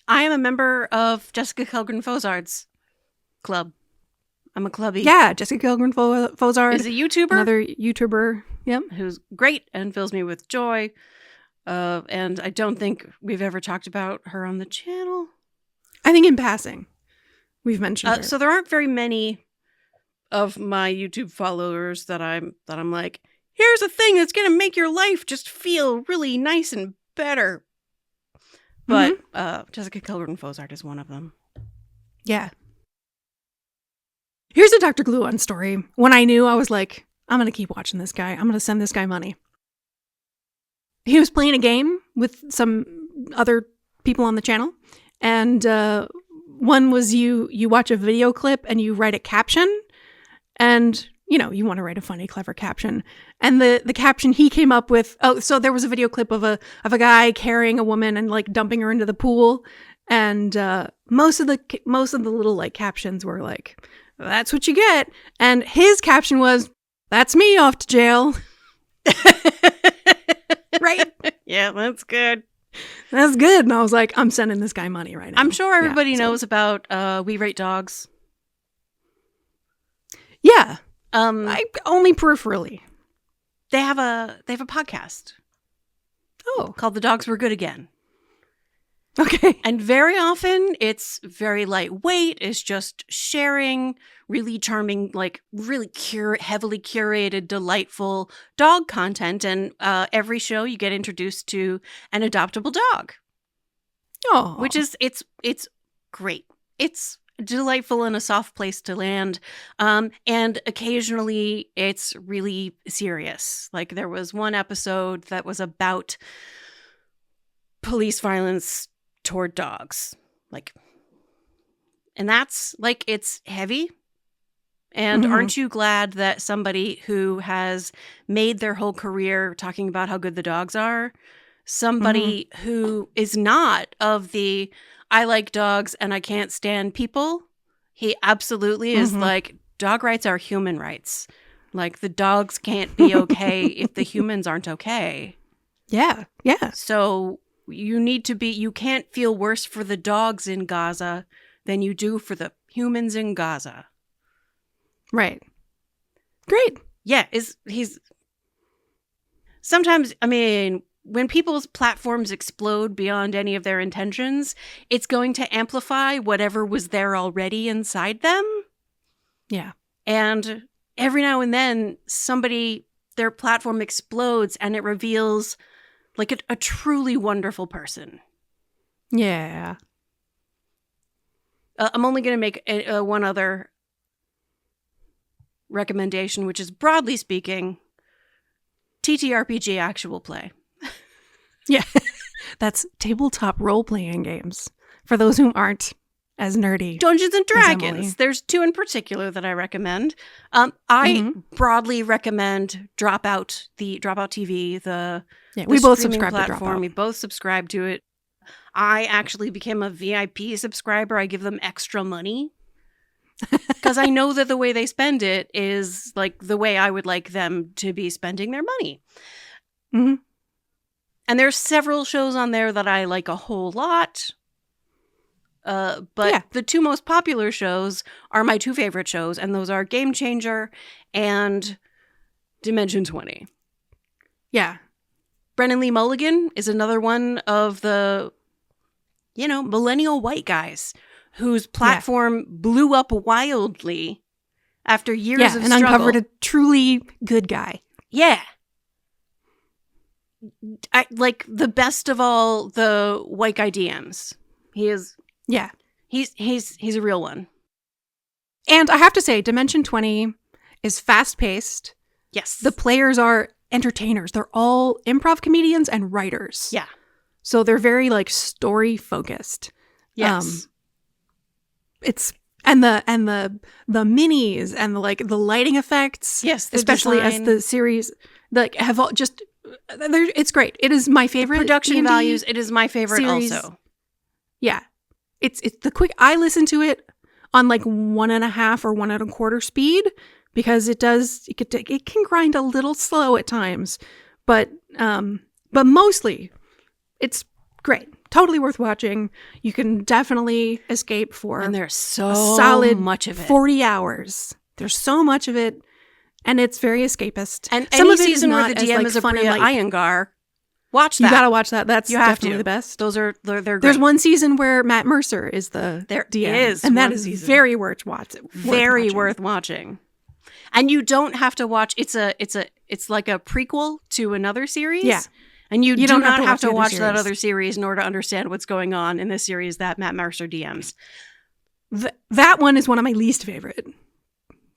I am a member of Jessica Kelgren Fozard's club. I'm a clubby. Yeah, Jessica Kelgren Fozard is a YouTuber. Another YouTuber, yep. Who's great and fills me with joy. And I don't think we've ever talked about her on the channel. I think in passing, we've mentioned her. So there aren't very many of my YouTube followers that I'm like, here's a thing that's going to make your life just feel really nice and better. But Jessica Kelgren Fozard is one of them. Yeah. Here's a Dr. Gluon story. When I knew, I was like, I'm going to keep watching this guy. I'm going to send this guy money. He was playing a game with some other people on the channel. And one was you watch a video clip and you write a caption. And, you want to write a funny, clever caption. And the caption he came up with, so there was a video clip of a guy carrying a woman and like dumping her into the pool. And most of the little like captions were like, that's what you get. And his caption was, that's me off to jail. Right? Yeah, that's good. That's good. And I was like, I'm sending this guy money right now. I'm sure everybody knows about We Rate Dogs. Yeah. I only peripherally. They have a podcast. Oh. Called The Dogs Were Good Again. Okay. And very often it's very lightweight. It's just sharing really charming, like really heavily curated, delightful dog content. And every show you get introduced to an adoptable dog. Oh. Which is, it's great. It's delightful and a soft place to land. And occasionally it's really serious. Like there was one episode that was about police violence toward dogs. And that's like, it's heavy, And aren't you glad that somebody who has made their whole career talking about how good the dogs are, somebody who is not of the I like dogs and I can't stand people, he absolutely is like, dog rights are human rights. Like, the dogs can't be okay if the humans aren't okay. Yeah, yeah. So you can't feel worse for the dogs in Gaza than you do for the humans in Gaza. Right. Great. Yeah, he's sometimes, I mean, when people's platforms explode beyond any of their intentions, it's going to amplify whatever was there already inside them. Yeah. And every now and then their platform explodes and it reveals like a truly wonderful person. Yeah. I'm only going to make one other recommendation, which is, broadly speaking, TTRPG actual play. Yeah. That's tabletop role-playing games, for those who aren't as nerdy. Dungeons and Dragons. There's two in particular that I recommend. I broadly recommend Dropout TV, we both subscribe to Dropout. We both subscribe to it. I actually became a VIP subscriber. I give them extra money because I know that the way they spend it is like the way I would like them to be spending their money. Mm-hmm. And there's several shows on there that I like a whole lot. But the two most popular shows are my two favorite shows, and those are Game Changer and Dimension 20. Yeah. Brennan Lee Mulligan is another one of the, millennial white guys whose platform blew up wildly after years of and struggle. Uncovered a truly good guy. Yeah. I like the best of all the white guy DMs. He is. Yeah. He's a real one. And I have to say, Dimension 20 is fast-paced. Yes. The players are entertainers. They're all improv comedians and writers. Yeah. So they're very like story-focused. Yes. And the minis and the lighting effects. Yes. Especially design. as the series have all just it's great. It is my favorite. The production D&D values. It is my favorite series. also. Yeah. It's the quick. I listen to it on like 1.5 or 1 1/4 speed because it can grind a little slow at times, but mostly it's great. Totally worth watching. You can definitely escape for and there's so solid much of it. 40 hours. There's so much of it, and it's very escapist. And some any of it season is where not the DM as, is a Bria Iyengar, watch that. You gotta watch that. That's definitely the best. Those are they're great. There's one season where Matt Mercer is the DM, is, and that is very worth watching. Worth watching. And you don't have to watch. It's like a prequel to another series. Yeah. And you do don't not have to watch that that other series in order to understand what's going on in this series that Matt Mercer DMs. That one is one of my least favorite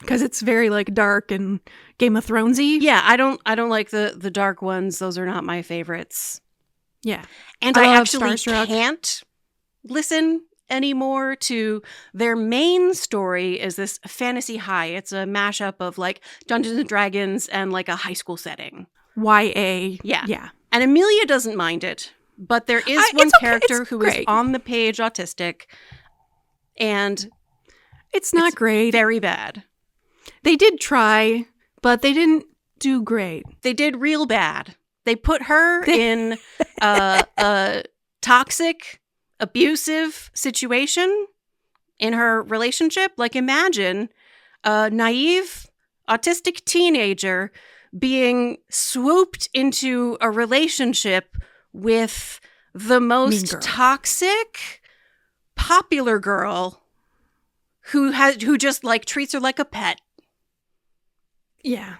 because it's very like dark and Game of Thronesy. Yeah, I don't like the dark ones. Those are not my favorites. Yeah, and I actually can't listen anymore to their main story. Is this Fantasy High? It's a mashup of like Dungeons and Dragons and like a high school setting. YA. Yeah. And Amelia doesn't mind it, but there is one character who is on the page autistic, and it's not great. Very bad. They did try, but they didn't do great. They did real bad. They put her in a toxic, abusive situation in her relationship. Like, imagine a naive, autistic teenager being swooped into a relationship with the most toxic, popular girl who just like treats her like a pet. Yeah.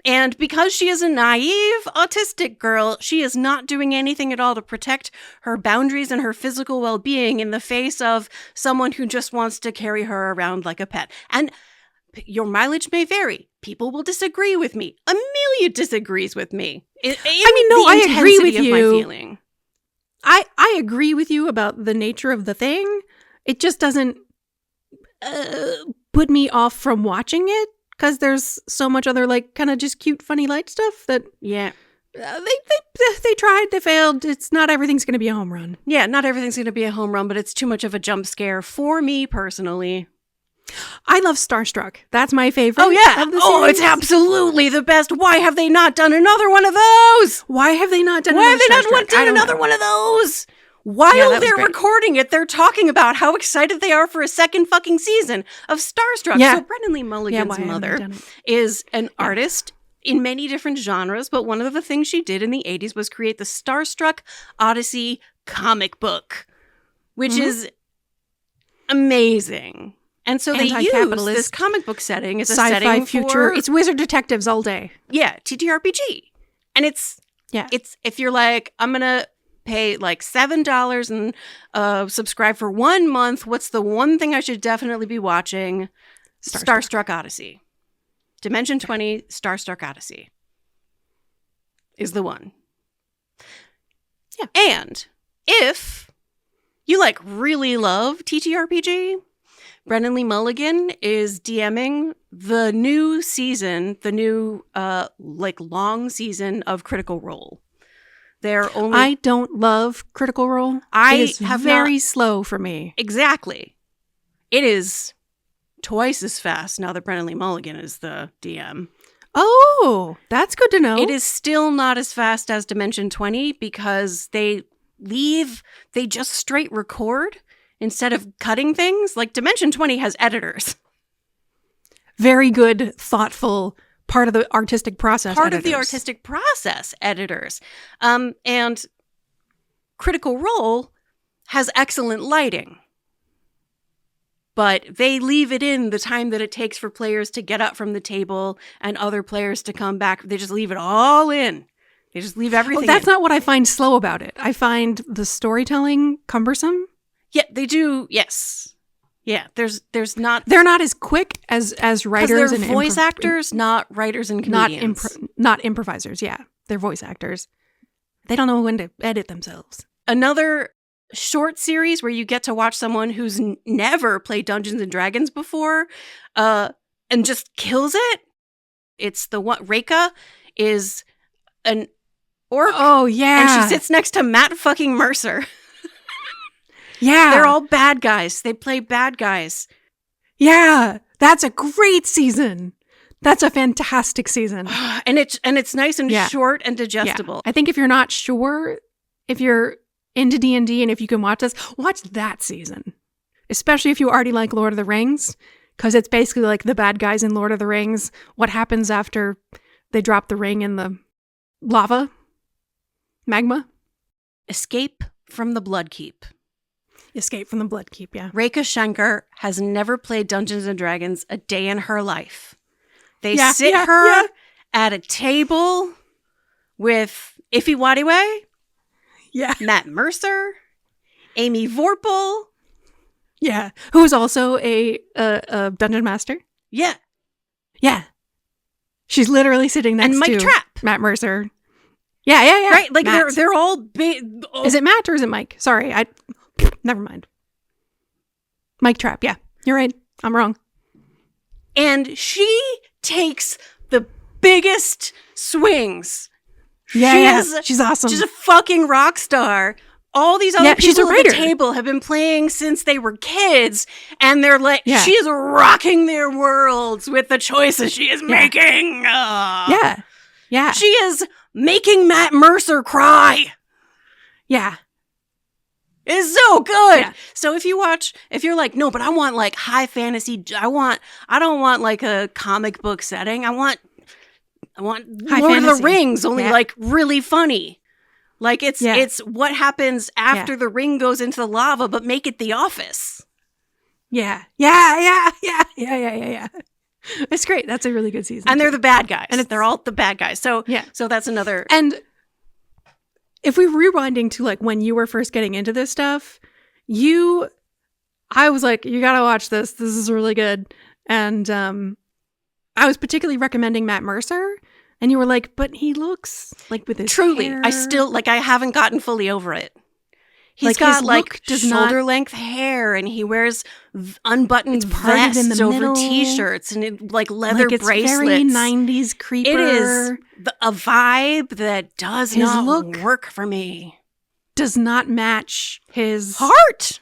And because she is a naive autistic girl, she is not doing anything at all to protect her boundaries and her physical well-being in the face of someone who just wants to carry her around like a pet. And your mileage may vary. People will disagree with me. Amelia disagrees with me. I agree with you. My feeling. I agree with you about the nature of the thing. It just doesn't put me off from watching it because there's so much other like kind of just cute, funny light stuff that they tried, they failed. It's not everything's going to be a home run. Yeah, not everything's going to be a home run, but it's too much of a jump scare for me personally. I love Starstruck. That's my favorite. Oh, yeah. It's absolutely the best. Why have they not done another one of those? Why have they not done another one of those? While they're recording it, they're talking about how excited they are for a second fucking season of Starstruck. Yeah. So Brennan Lee Mulligan's mother is an artist in many different genres, but one of the things she did in the 80s was create the Starstruck Odyssey comic book, which is amazing. And so they use this comic book setting. It's a setting future. It's wizard detectives all day. Yeah, TTRPG. And it's if you're like, I'm going to pay like $7 and subscribe for 1 month, what's the one thing I should definitely be watching? Starstruck Odyssey. Dimension 20, Starstruck Odyssey is the one. Yeah. And if you like really love TTRPG, Brennan Lee Mulligan is DMing the new season, the new long season of Critical Role. I don't love Critical Role. It is very slow for me. Exactly. It is twice as fast now that Brennan Lee Mulligan is the DM. Oh, that's good to know. It is still not as fast as Dimension 20 because they just straight record instead of cutting things. Like Dimension 20 has editors. Very good, thoughtful, part of the artistic process editors. And Critical Role has excellent lighting. But they leave it in the time that it takes for players to get up from the table and other players to come back. They just leave it all in. They just leave everything in. That's not what I find slow about it. I find the storytelling cumbersome. Yeah, they do. Yes. Yeah, there's not... They're not as quick as writers and... they're voice actors, not writers and comedians. Not improvisers, yeah. They're voice actors. They don't know when to edit themselves. Another short series where you get to watch someone who's never played Dungeons & Dragons before and just kills it. It's the one... Reika is an orc. Oh, yeah. And she sits next to Matt fucking Mercer. Yeah. They're all bad guys. They play bad guys. Yeah. That's a great season. That's a fantastic season. And it's nice and short and digestible. Yeah. I think if you're not sure, if you're into D&D and if you can watch this, watch that season. Especially if you already like Lord of the Rings, because it's basically like the bad guys in Lord of the Rings. What happens after they drop the ring in the lava? Magma? Escape from the Bloodkeep. Escape from the Bloodkeep, yeah. Reika Shankar has never played Dungeons & Dragons a day in her life. They sit her at a table with Ife Wadiwe, Matt Mercer, Amy Vorpal. Yeah, who is also a dungeon master. Yeah. Yeah. She's literally sitting next to Mike Trapp. Matt Mercer. Yeah. Right? Like they're all big. Oh. Is it Matt or is it Mike? Sorry, never mind. Mike Trapp, yeah. You're right. I'm wrong. And she takes the biggest swings. She's awesome. She's a fucking rock star. All these other people at the table have been playing since they were kids, and they're like, she's rocking their worlds with the choices she is making. Yeah. She is making Matt Mercer cry. Yeah. It's so good. Yeah. So if you're like, no, but I want like high fantasy. I don't want like a comic book setting. I want high Lord fantasy. Of the Rings, only like really funny. Like it's what happens after the ring goes into the lava, but make it The Office. Yeah. It's great. That's a really good season. And they're the bad guys. And they're all the bad guys. So so that's another. And if we're rewinding to like when you were first getting into this stuff, I was like, you gotta watch this. This is really good. And I was particularly recommending Matt Mercer. And you were like, but he looks like with his hair. I still, like, I haven't gotten fully over it. He's got like shoulder length hair, and he wears unbuttoned vests over t-shirts and like leather bracelets. Very 90s creeper. It is a vibe that does not work for me. Does not match his heart.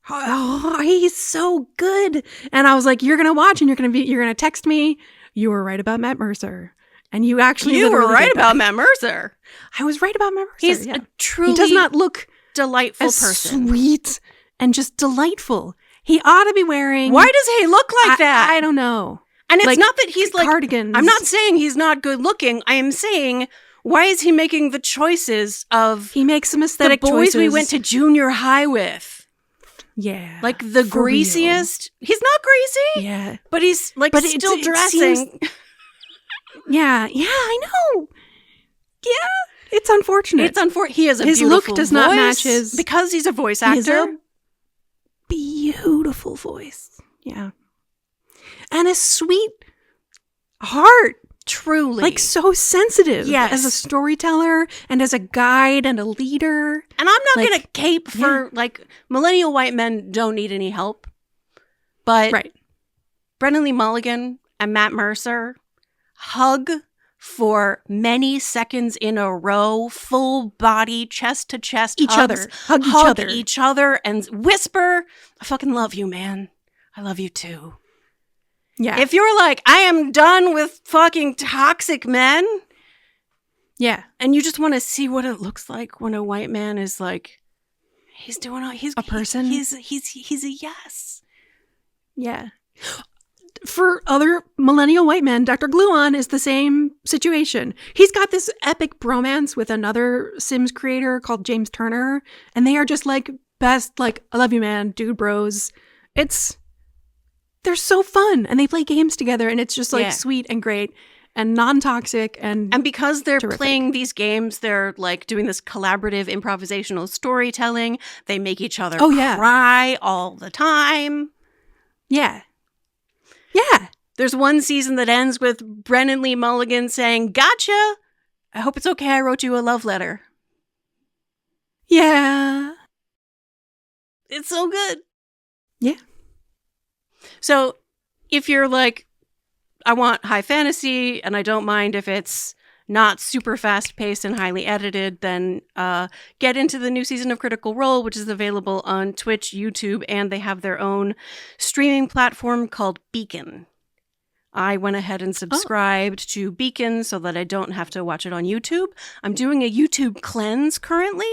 Oh, he's so good. And I was like, you're gonna watch, and you're gonna text me. You were right about Matt Mercer. And you were right about Matt Mercer. I was right about Matt Mercer. He's a truly he does not look delightful person. Sweet and just delightful. He ought to be wearing. Why does he look like that? I don't know. And it's not that he's like cardigans. I'm not saying he's not good looking. I am saying, why is he making the choices of he makes some aesthetic the boys choices we went to junior high with? Yeah. Like the greasiest. Real. He's not greasy. Yeah. But he's like still dressing. Yeah, I know. Yeah. It's unfortunate. He has a his beautiful look does voice not match his because he's a voice actor. He has a beautiful voice. Yeah. And a sweet heart. Truly. Like so sensitive. Yes. As a storyteller and as a guide and a leader. And I'm not going to cape for like millennial white men don't need any help. But Brennan Lee Mulligan and Matt Mercer hug for many seconds in a row, full body, chest to chest, hug each other, and whisper, "I fucking love you, man. I love you too." Yeah. If you're like, I am done with fucking toxic men. Yeah. And you just want to see what it looks like when a white man is like, he's a person. He's a yes. Yeah. For other millennial white men, Dr. Gluon is the same situation. He's got this epic bromance with another Sims creator called James Turner, and they are just like best, like, I love you, man, dude bros. They're so fun, and they play games together, and it's just like sweet and great and non-toxic and because they're terrific. Playing these games, they're like doing this collaborative improvisational storytelling. They make each other cry all the time. Yeah. Yeah. There's one season that ends with Brennan Lee Mulligan saying, "Gotcha. I hope it's okay I wrote you a love letter." Yeah. It's so good. Yeah. So if you're like, I want high fantasy and I don't mind if it's not super fast paced and highly edited, then get into the new season of Critical Role, which is available on Twitch, YouTube, and they have their own streaming platform called Beacon. I went ahead and subscribed to Beacon so that I don't have to watch it on YouTube. I'm doing a YouTube cleanse currently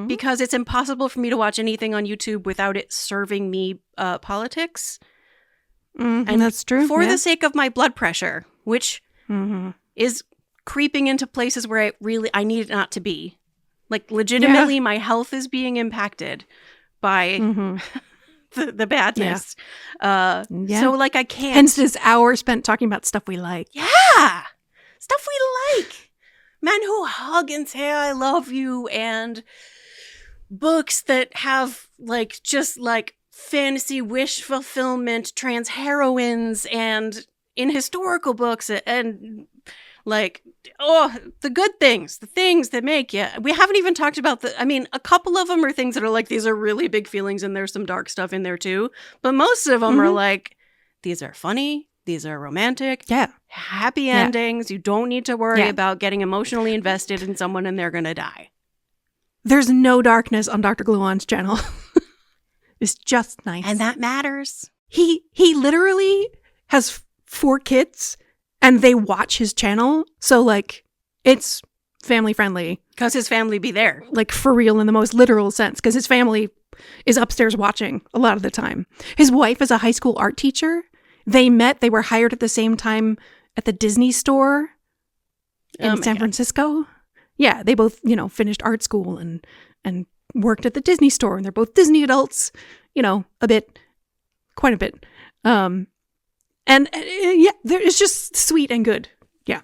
because it's impossible for me to watch anything on YouTube without it serving me politics. And that's true. For the sake of my blood pressure, which is creeping into places where I need it not to be. Like, legitimately, my health is being impacted by the badness. So, like, I can't. Hence this hour spent talking about stuff we like. Yeah! Stuff we like. Men who hug and say, I love you, and books that have, like, just, like, fantasy wish fulfillment, trans heroines, and in historical books, and like, the good things, the things that make you. We haven't even talked about a couple of them are things that are like, these are really big feelings and there's some dark stuff in there too. But most of them are like, these are funny, these are romantic, happy endings. You don't need to worry about getting emotionally invested in someone and they're going to die. There's no darkness on Dr. Gluon's channel. It's just nice. And that matters. He literally has 4 kids and they watch his channel. So like it's family friendly. Because his family be there. Like for real in the most literal sense. Because his family is upstairs watching a lot of the time. His wife is a high school art teacher. They were hired at the same time at the Disney store in San Francisco. Yeah, they both, finished art school and worked at the Disney store, and they're both Disney adults, quite a bit. It's just sweet and good. Yeah.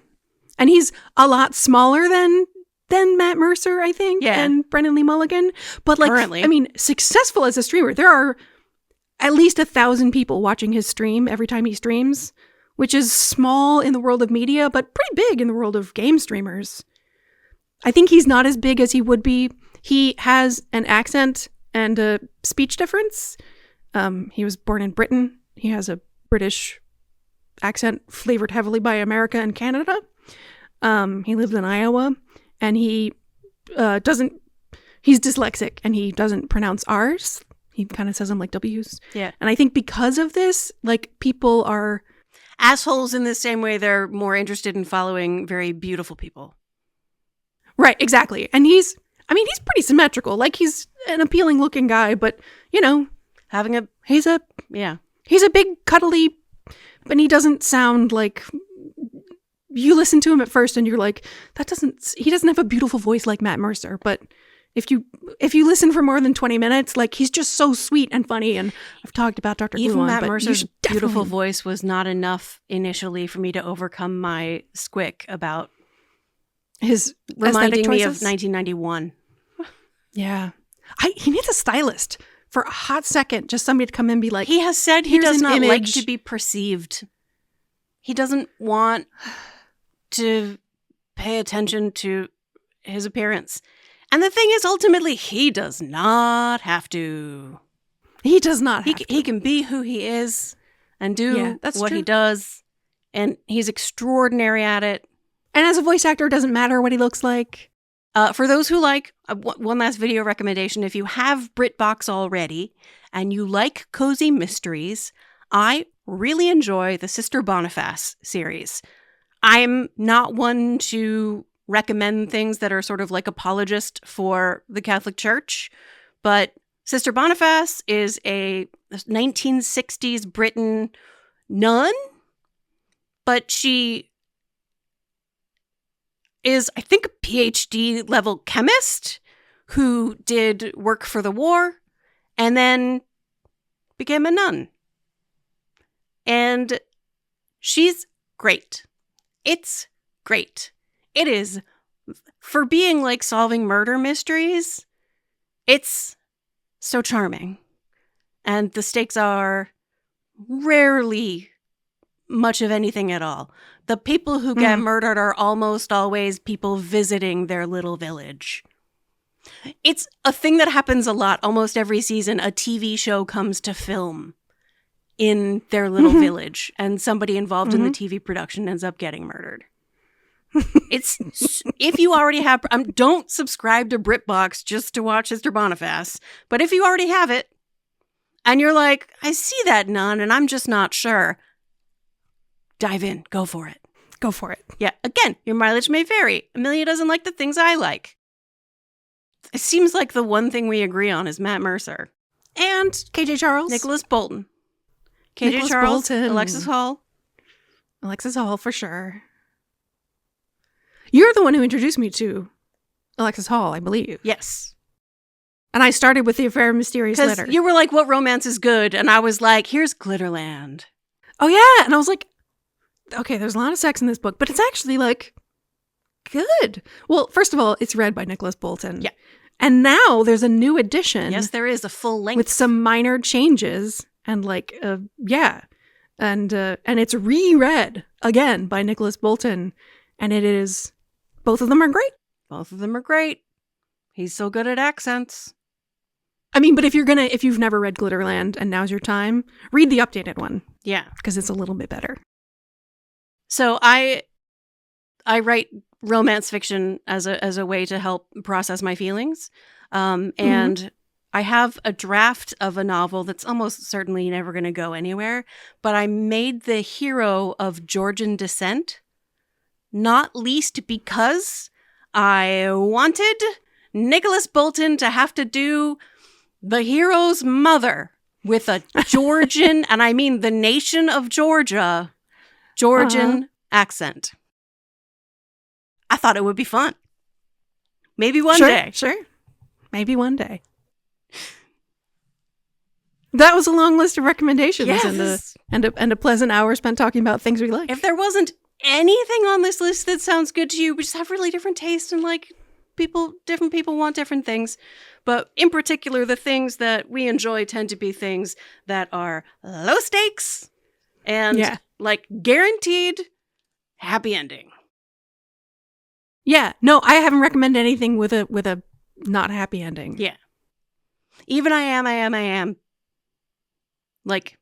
And he's a lot smaller than Matt Mercer, I think, and Brennan Lee Mulligan. But currently, successful as a streamer. There are at least 1,000 people watching his stream every time he streams, which is small in the world of media, but pretty big in the world of game streamers. I think he's not as big as he would be He has an accent and a speech difference. He was born in Britain. He has a British accent flavored heavily by America and Canada. He lives in Iowa, and he he's dyslexic, and he doesn't pronounce R's. He kind of says them like W's. Yeah. And I think because of this, like, people are assholes in the same way they're more interested in following very beautiful people. Right, exactly. And he's pretty symmetrical. Like, he's an appealing looking guy, but, you know, he's a big cuddly, but he doesn't sound like, you listen to him at first and you're like, he doesn't have a beautiful voice like Matt Mercer, but if you listen for more than 20 minutes, like, he's just so sweet and funny. And I've talked about Dr. Gluon, even Matt Mercer's beautiful voice was not enough initially for me to overcome my squick about his reminding me of 1991. Yeah. He needs a stylist for a hot second, just somebody to come in and be like, he has said he does not like to be perceived. He doesn't want to pay attention to his appearance. And the thing is, ultimately, he does not have to. He does not have to. He can be who he is and do what he does. And he's extraordinary at it. And as a voice actor, it doesn't matter what he looks like. For those who like, one last video recommendation. If you have BritBox already and you like cozy mysteries, I really enjoy the Sister Boniface series. I'm not one to recommend things that are sort of like apologist for the Catholic Church, but Sister Boniface is a 1960s Britain nun, but she is, I think, a PhD level chemist who did work for the war and then became a nun. And she's great. It's great. It is, for being like solving murder mysteries, it's so charming. And the stakes are rarely much of anything at all. The people who get murdered are almost always people visiting their little village. It's a thing that happens a lot. Almost every season, a TV show comes to film in their little village, and somebody involved in the TV production ends up getting murdered. It's, if you already have, don't subscribe to BritBox just to watch Sister Boniface, but if you already have it, and you're like, I see that nun, and I'm just not sure, dive in. Go for it. Go for it. Yeah. Again, your mileage may vary. Amelia doesn't like the things I like. It seems like the one thing we agree on is Matt Mercer. And KJ Charles. Nicholas Bolton. KJ Charles. Bolton. Alexis Hall. Alexis Hall, for sure. You're the one who introduced me to Alexis Hall, I believe. Yes. And I started with The Affair of Mysterious Litter. You were like, what romance is good? And I was like, here's Glitterland. Oh, yeah. And I was like, okay, there's a lot of sex in this book, but it's actually, like, good. Well, first of all, it's read by Nicholas Bolton. Yeah. And now there's a new edition. Yes, there is a full length. With some minor changes. And, like, yeah. And it's reread again by Nicholas Bolton. And it is, both of them are great. Both of them are great. He's so good at accents. I mean, but if you've never read Glitterland and now's your time, read the updated one. Yeah. Because it's a little bit better. So I write romance fiction as a way to help process my feelings. And I have a draft of a novel that's almost certainly never going to go anywhere, but I made the hero of Georgian descent, not least because I wanted Nicholas Bolton to have to do the hero's mother with a Georgian, and I mean the nation of Georgia, Georgian accent. I thought it would be fun. Maybe one day. Sure. Maybe one day. That was a long list of recommendations. Yes. and a pleasant hour spent talking about things we like. If there wasn't anything on this list that sounds good to you, we just have really different tastes, and like different people want different things. But in particular, the things that we enjoy tend to be things that are low stakes and like guaranteed happy ending. Yeah. No, I haven't recommended anything with a not happy ending. Yeah. Even I am, like,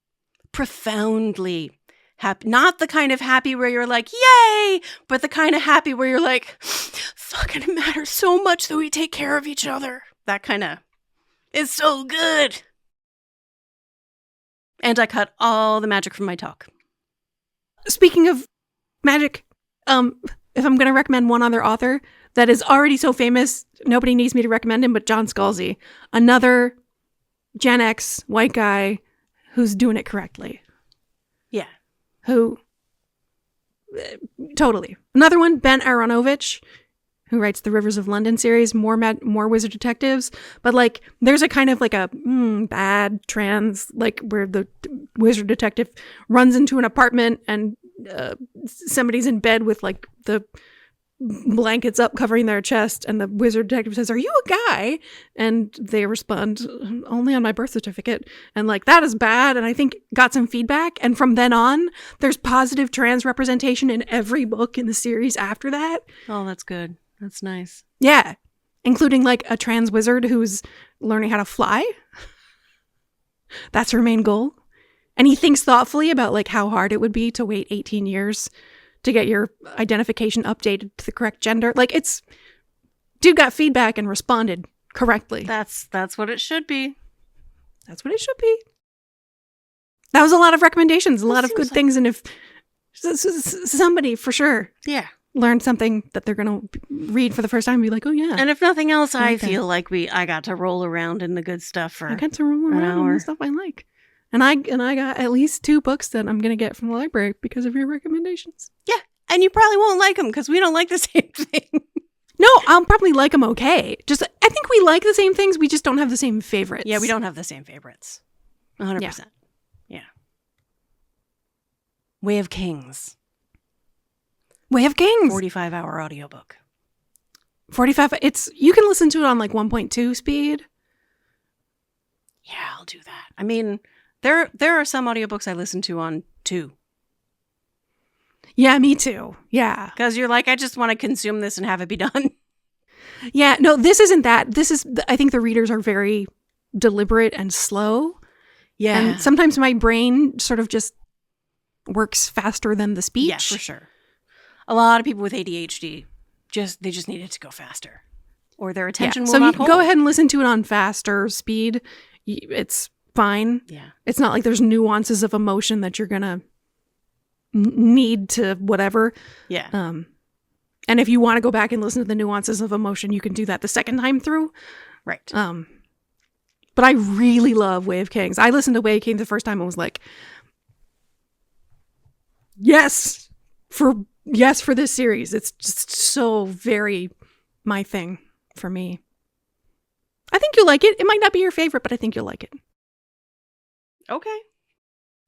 profoundly happy. Not the kind of happy where you're like, yay! But the kind of happy where you're like, fucking it matters so much that we take care of each other. That kind of, it's so good. And I cut all the magic from my talk. Speaking of magic, if I'm going to recommend one other author that is already so famous, nobody needs me to recommend him, but John Scalzi, another Gen X white guy who's doing it correctly. Yeah. Who, totally. Another one, Ben Aronovich, who writes the Rivers of London series, more wizard detectives, but like there's a kind of like a bad trans, like where the wizard detective runs into an apartment and somebody's in bed with like the blankets up covering their chest, and the wizard detective says, "Are you a guy?" And they respond, "Only on my birth certificate." And like, that is bad. And I think got some feedback. And from then on, there's positive trans representation in every book in the series after that. Oh, that's good. That's nice. Yeah. Including like a trans wizard who's learning how to fly. That's her main goal. And he thinks thoughtfully about like how hard it would be to wait 18 years to get your identification updated to the correct gender. Like, it's, dude got feedback and responded correctly. That's what it should be. That's what it should be. That was a lot of recommendations, a lot of good things. And if somebody for sure learned something that they're going to read for the first time and be like, oh yeah. And if nothing else, I feel like I got to roll around in the good stuff for I got to roll around in the stuff I like. And I got at least 2 books that I'm going to get from the library because of your recommendations. Yeah. And you probably won't like them because we don't like the same thing. No, I'll probably like them okay. Just, I think we like the same things. We just don't have the same favorites. Yeah, we don't have the same favorites. 100%. Yeah. Way of Kings. Way of Kings. 45-hour audiobook. 45. You can listen to it on like 1.2 speed. Yeah, I'll do that. I mean, there are some audiobooks I listen to on 2. Yeah, me too. Yeah. Because you're like, I just want to consume this and have it be done. Yeah, no, this isn't that. This is, I think the readers are very deliberate and slow. Yeah. And sometimes my brain sort of just works faster than the speech. Yeah, for sure. A lot of people with ADHD, they just need it to go faster. Or their attention will not hold. So you go ahead and listen to it on faster speed. It's fine. Yeah. It's not like there's nuances of emotion that you're going to need to whatever. Yeah. And if you want to go back and listen to the nuances of emotion, you can do that the second time through. Right. But I really love Way of Kings. I listened to Way of Kings the first time and was like, yes for this series. It's just so very my thing for me. I think you'll like it. It might not be your favorite, but I think you'll like it. Okay.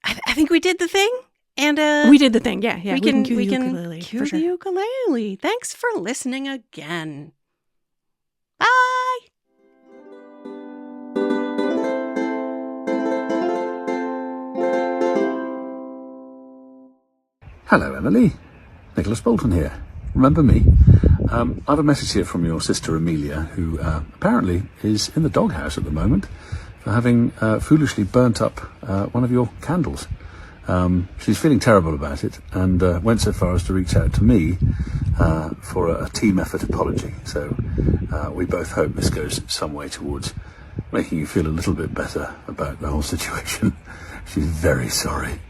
I think we did the thing. And we did the thing. Yeah. We can cue the ukulele. Thanks for listening again. Bye. Hello, Emily. Nicholas Bolton here. Remember me? I have a message here from your sister Amelia, who apparently is in the doghouse at the moment for having foolishly burnt up one of your candles. She's feeling terrible about it and went so far as to reach out to me for a team effort apology. So we both hope this goes some way towards making you feel a little bit better about the whole situation. She's very sorry.